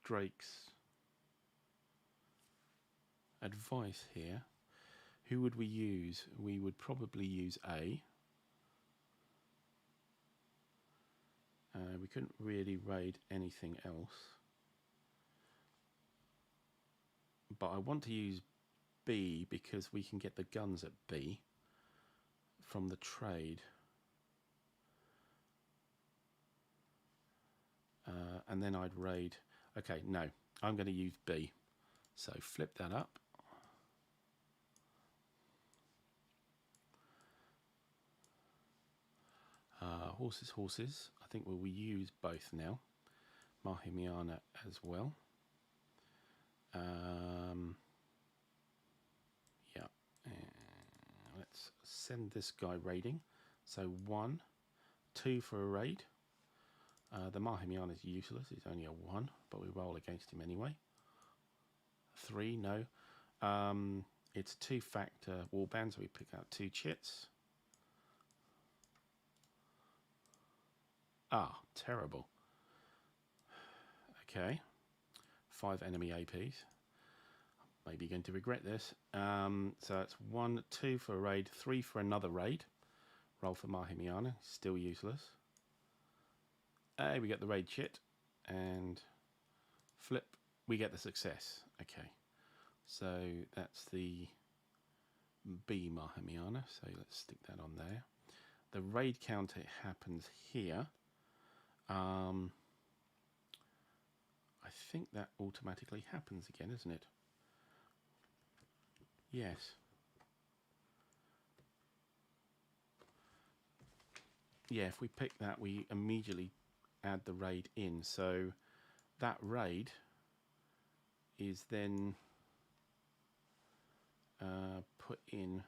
Drake's advice here. Who would we use? We would probably use A. We couldn't really raid anything else. But I want to use B because we can get the guns at B from the trade. And then I'd raid. Okay, no, I'm going to use B. So flip that up. Horses. I think we'll use both now. Mahimiana as well. Yeah. Let's send this guy raiding. So 1, 2 for a raid. The Mahimiana is useless. It's only a 1, but we roll against him anyway. 3, no. It's 2-factor warband, so we pick out 2 chits. Ah, terrible. Okay. 5 enemy APs. Maybe going to regret this. So that's 1, 2 for a raid, 3 for another raid. Roll for Mahimiana, still useless. We get the raid chit, and flip, we get the success. Okay, so that's the B Mahimiana, so let's stick that on there. The raid counter happens here. I think that automatically happens again, isn't it? Yes. Yeah, if we pick that, we immediately add the raid in. So that raid is then put in.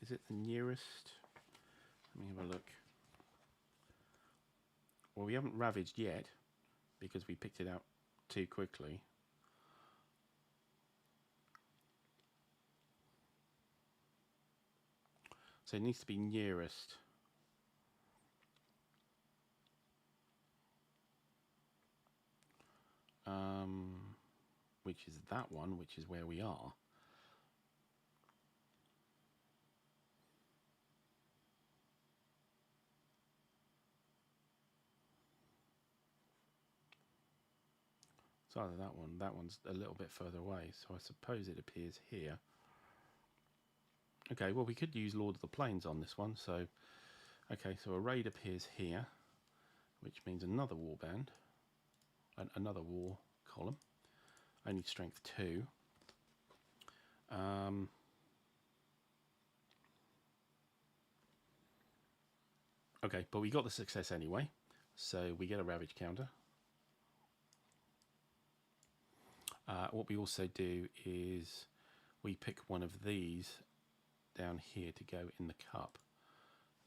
Is it the nearest? Let me have a look. Well, we haven't ravaged yet because we picked it out too quickly. So it needs to be nearest. Which is that one, which is where we are. It's either that one. That one's a little bit further away, so I suppose it appears here. Okay, well, we could use Lord of the Plains on this one. So, okay, so a raid appears here, which means another warband, another war column. Only strength 2. Okay, but we got the success anyway, so we get a ravage counter. What we also do is we pick one of these down here to go in the cup.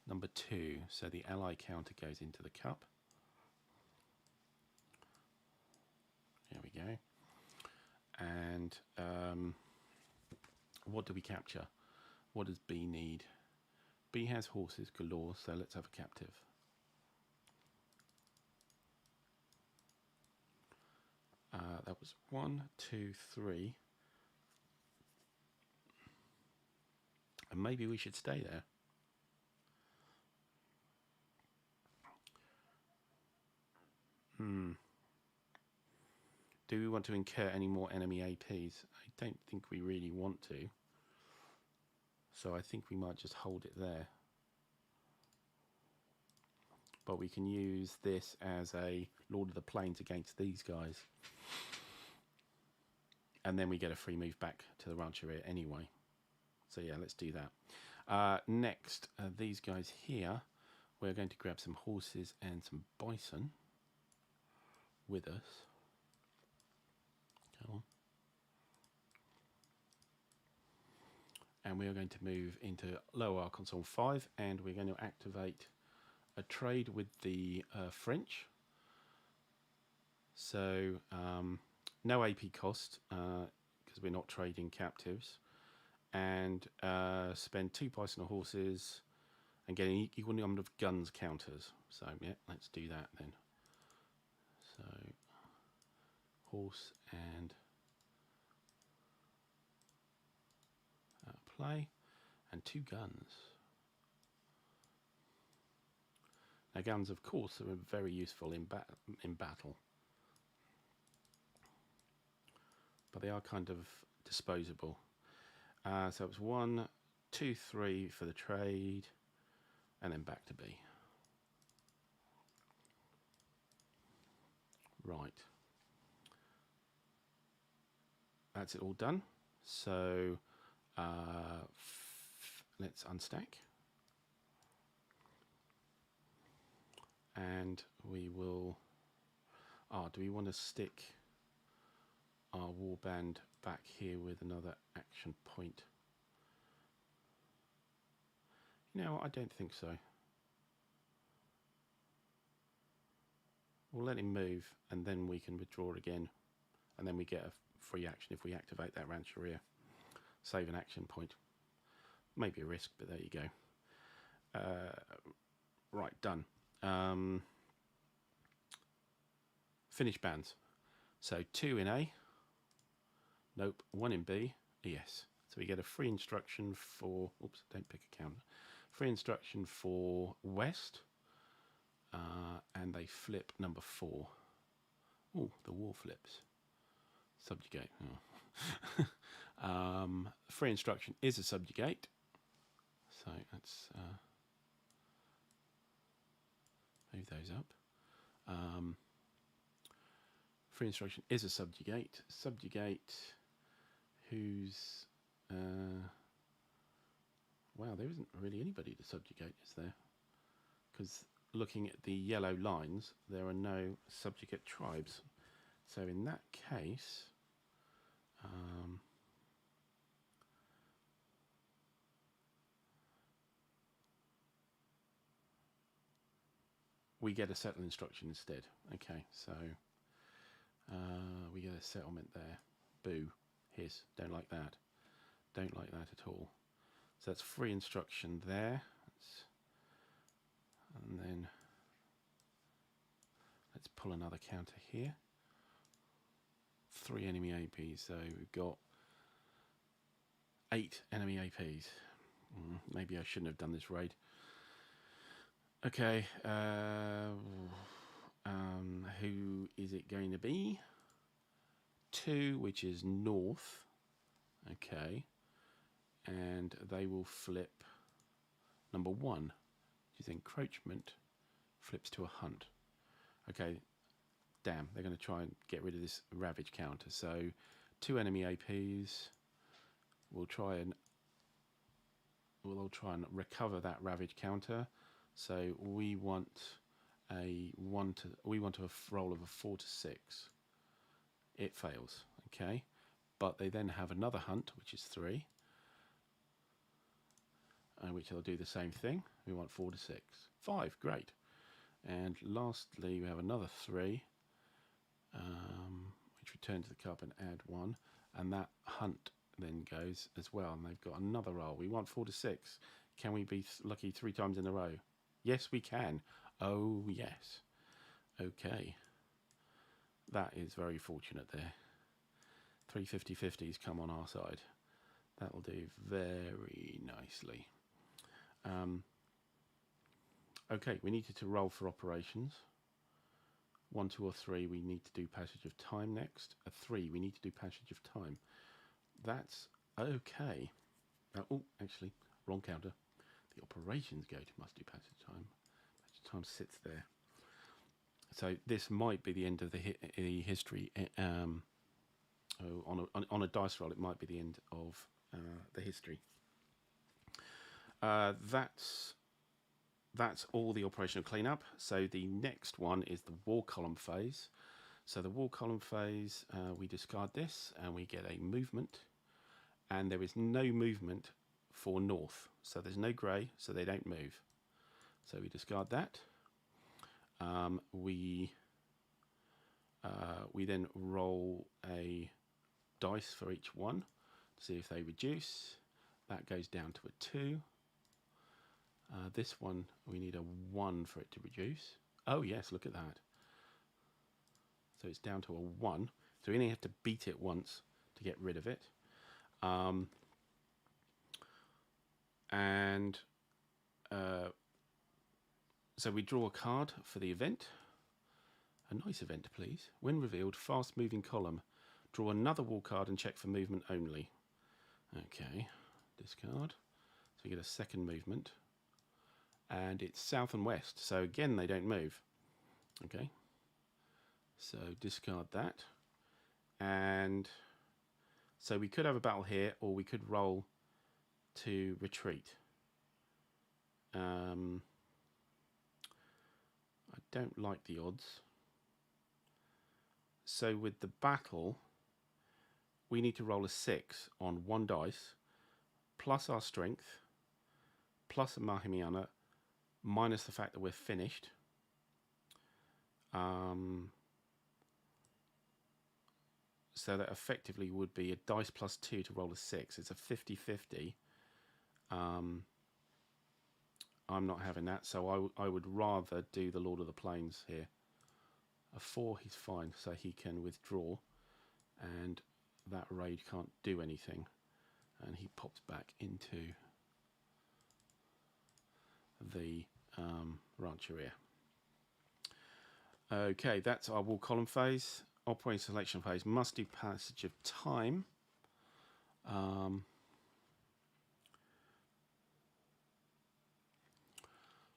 Number 2, so the ally counter goes into the cup. There we go. And what do we capture? What does B need? B has horses galore, so let's have a captive. That was 1, 2, 3. And maybe we should stay there. Do we want to incur any more enemy APs? I don't think we really want to. So I think we might just hold it there. But we can use this as a Lord of the Plains against these guys. And then we get a free move back to the Comancheria anyway. So yeah, let's do that. Next, these guys here, we're going to grab some horses and some bison with us. Come on. And we are going to move into Lower Arkansas 5, and we're going to activate a trade with the French. So no AP cost because we're not trading captives, and spend 2 bison horses and get an equal number of guns counters. So yeah, let's do that then. So horse and play, and 2 guns. Now guns, of course, are very useful in battle, but they are kind of disposable. So it's 1, 2, 3 for the trade, and then back to B. Right. That's it all done. So let's unstack. And we will... do we want to stick our warband back here with another action point? No, I don't think so. We'll let him move, and then we can withdraw again, and then we get a free action if we activate that Comancheria. Save an action point. Maybe a risk, but there you go. Right, done. Finish bands. So 2 in A. Nope. 1 in B. Yes. So we get a free instruction for... Oops, don't pick a counter. Free instruction for West. And they flip number 4. Oh, the war flips. Subjugate. Oh. Free instruction is a subjugate. So let's move those up. Free instruction is a subjugate. Subjugate who's... wow, there isn't really anybody to subjugate, is there? Because looking at the yellow lines, there are no subjugate tribes. So in that case... we get a settle instruction instead. Okay, so we get a settlement there. Boo. Hiss. Don't like that. Don't like that at all. So that's free instruction there. And then let's pull another counter here. 3 enemy APs. So we've got 8 enemy APs. Maybe I shouldn't have done this raid. Okay, who is it going to be? 2, which is north. Okay. And they will flip number 1, which is encroachment, flips to a hunt. Okay. Damn, they're going to try and get rid of this ravage counter. So 2 enemy APs. We'll try and recover that ravage counter. So we want a roll of a 4 to 6. It fails. Okay, but they then have another hunt, which is 3, which they'll do the same thing. We want 4 to 6. 5, great. And lastly, we have another 3, which return to the cup and add 1, and that hunt then goes as well, and they've got another roll. We want 4 to 6. Can we be lucky 3 times in a row? Yes, we can. Oh, yes. Okay. That is very fortunate there. 3 50/50s come on our side. That'll do very nicely. Okay, we needed to roll for operations. 1, 2, or 3, we need to do passage of time next. A 3, we need to do passage of time. That's okay. Oh, actually, wrong counter. The operations go to must do passage time. Passage time sits there. So this might be the end of the history. On a dice roll, it might be the end of the history. That's all the operational cleanup. So the next one is the war column phase. So the war column phase, we discard this and we get a movement. And there is no movement for north. So there's no grey, so they don't move. So we discard that. We then roll a dice for each one to see if they reduce. That goes down to a 2. This one, we need a 1 for it to reduce. Oh yes, look at that. So it's down to a 1. So we only have to beat it once to get rid of it. So we draw a card for the event. A nice event, please. When revealed, fast moving column. Draw another wall card and check for movement only. Okay, discard. So we get a second movement. And it's south and west. So again, they don't move. Okay. So discard that. And so we could have a battle here, or we could roll to retreat. I don't like the odds. So with the battle, we need to roll a 6 on 1 dice, plus our strength, plus a Mahimiana, minus the fact that we're finished. So that effectively would be a dice plus 2 to roll a 6. It's a 50/50. I'm not having that, so I would rather do the Lord of the Plains here. A 4, he's fine, so he can withdraw, and that raid can't do anything, and he pops back into the Rancheria. Okay, that's our wall column phase. Operating selection phase must do passage of time.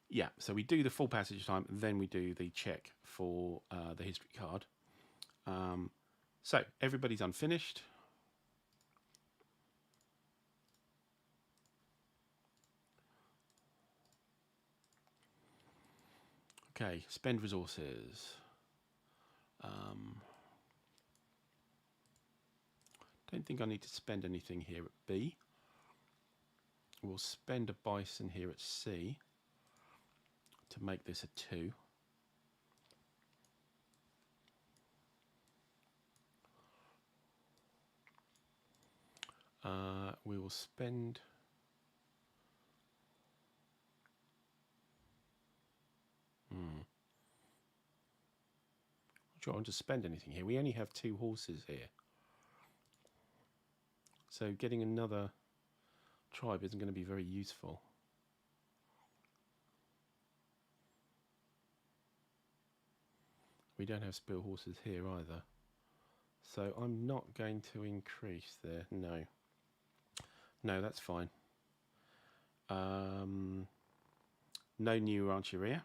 Yeah, so we do the full passage of time, then we do the check for the history card. So everybody's unfinished. Okay, spend resources. Don't think I need to spend anything here at B. We'll spend a bison here at C to make this a 2. We will spend I'm sure I want to spend anything here. We only have 2 horses here. So getting another tribe isn't going to be very useful. We don't have spear horses here either. So I'm not going to increase there. No. No, that's fine. No new Rancheria.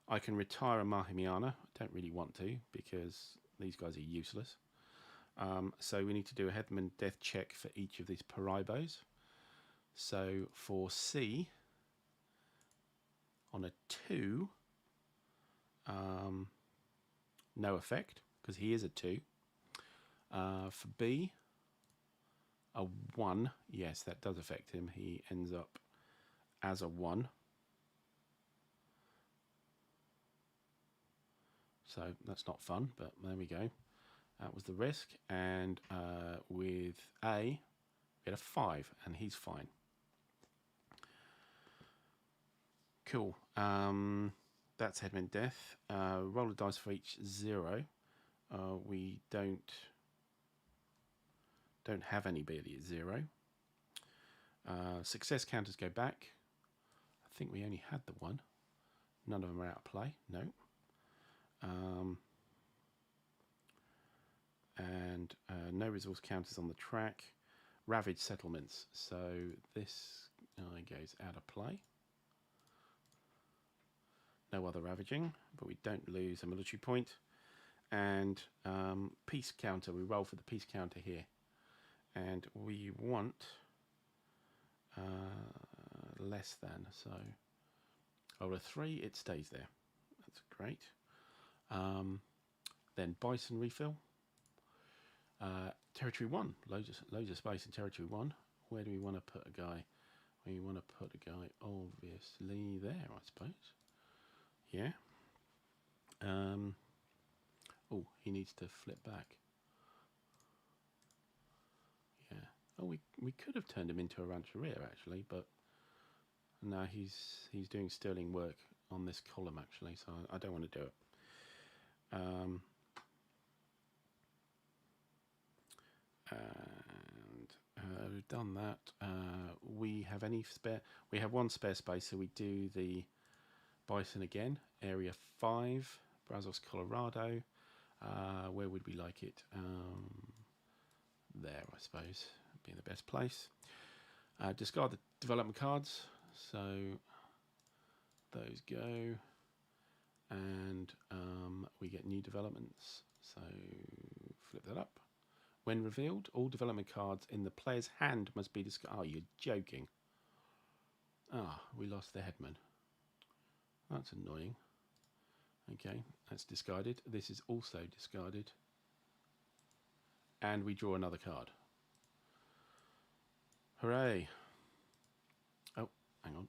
I can retire a Mahimiana. I don't really want to because these guys are useless. So we need to do a Headman death check for each of these Paraibos. So for C, on a 2, no effect because he is a 2. For B, a 1, yes, that does affect him. He ends up as a 1. So that's not fun, but there we go. That was the risk. And with A, we get a 5, and he's fine. Cool. That's Headman death. Roll a dice for each 0. We don't have anybody at 0. Success counters go back. I think we only had the 1. None of them are out of play. No. And no resource counters on the track. Ravaged settlements. So this guy goes out of play. No other ravaging, but we don't lose a military point. And peace counter. We roll for the peace counter here. And we want less than. So roll a 3, it stays there. That's great. Then bison refill. Territory 1, loads of space in territory 1. Where do we want to put a guy? We want to put a guy obviously there, I suppose. Yeah. Oh, he needs to flip back. Yeah. Oh, we could have turned him into a rancheria actually, but no, he's doing sterling work on this column actually, so I don't want to do it. And we've done that. We have any spare? We have 1 spare space, so we do the bison again. Area 5, Brazos, Colorado. Where would we like it? There, I suppose, being the best place. Discard the development cards. So those go, and we get new developments. So flip that up. When revealed, all development cards in the player's hand must be discarded. Oh, you're joking. Ah, we lost the headman. That's annoying. Okay, that's discarded. This is also discarded. And we draw another card. Hooray. Oh, hang on.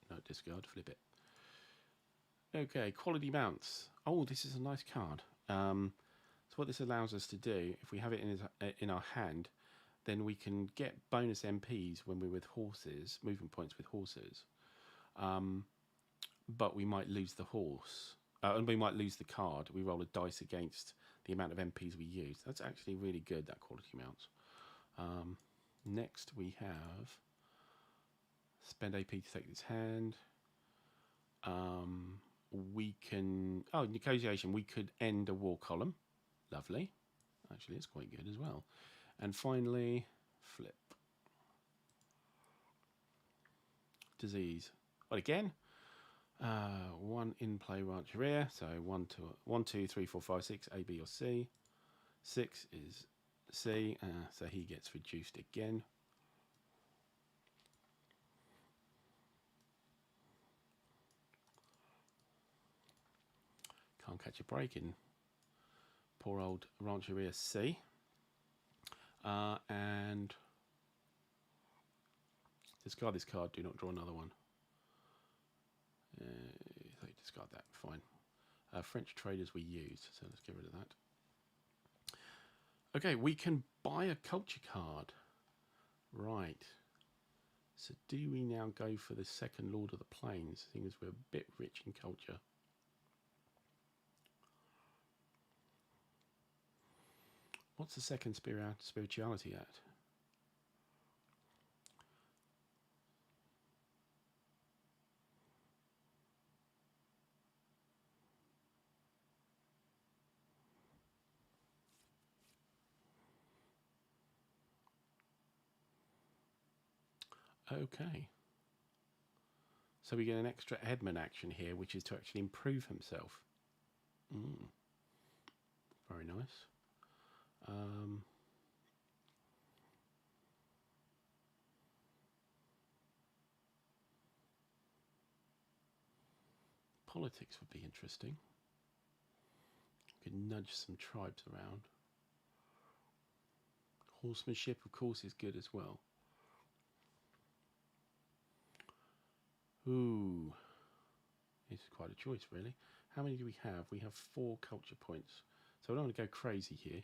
No, discard, flip it. Okay, quality mounts. Oh, this is a nice card. So what this allows us to do, if we have it in our hand, then we can get bonus MPs when we're with horses, movement points with horses. But we might lose the horse. And we might lose the card. We roll a dice against the amount of MPs we use. That's actually really good, that quality mounts. Next we have spend AP to take this hand. We can... Oh, negotiation. We could end a war column. Lovely. Actually, it's quite good as well. And finally, flip. Disease. Well, again, 1 in play rancheria. So 1, 2, 3, 4, 5, 6, A, B, or C. 6 is C. So he gets reduced again. Can't catch a break in poor old Rancheria C. And discard this card, do not draw another one. So discard that, fine. French traders we use, so let's get rid of that. Okay, we can buy a culture card. Right. So do we now go for the second Lord of the Plains, seeing as we're a bit rich in culture? What's the second spirituality at? Okay. So we get an extra Edmund action here, which is to actually improve himself. Very nice. Politics would be interesting. Could nudge some tribes around. Horsemanship, of course, is good as well. Ooh. This is quite a choice, really. How many do we have? We have 4 culture points. So I don't want to go crazy here.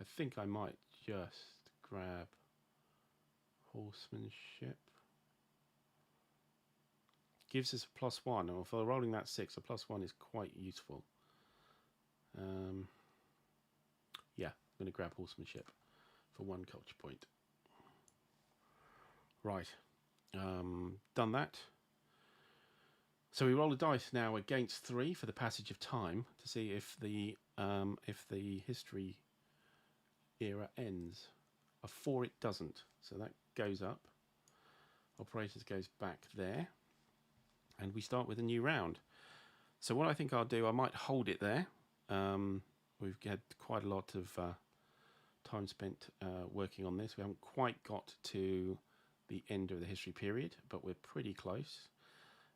I think I might just grab horsemanship. Gives us a +1, or for rolling that 6, a +1 is quite useful. Yeah, I'm going to grab horsemanship for 1 culture point. Right, done that. So we roll a dice now against 3 for the passage of time to see if the history era ends. A 4 it doesn't, so that goes up. Operators goes back there, and we start with a new round. So what I think I'll do, I might hold it there. We've had quite a lot of time spent working on this. We haven't quite got to the end of the history period, but we're pretty close.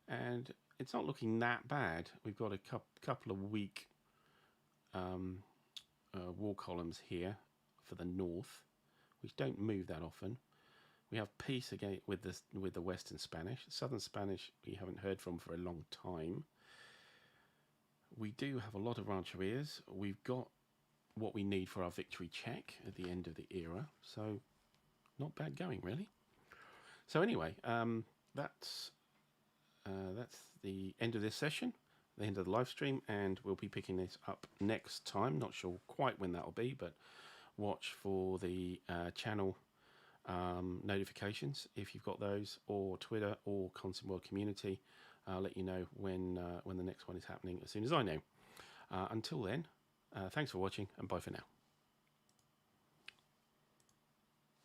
And it's not looking that bad. We've got a couple of weak war columns here for the north, which don't move that often. We have peace again with the Western Spanish. Southern Spanish we haven't heard from for a long time. We do have a lot of rancherias. We've got what we need for our victory check at the end of the era, so not bad going, really. So anyway, that's the end of this session, the end of the live stream, and we'll be picking this up next time. Not sure quite when that'll be, but watch for the channel notifications if you've got those, or Twitter or Constant World Community. I'll let you know when the next one is happening as soon as I know. Until then, thanks for watching, and bye for now.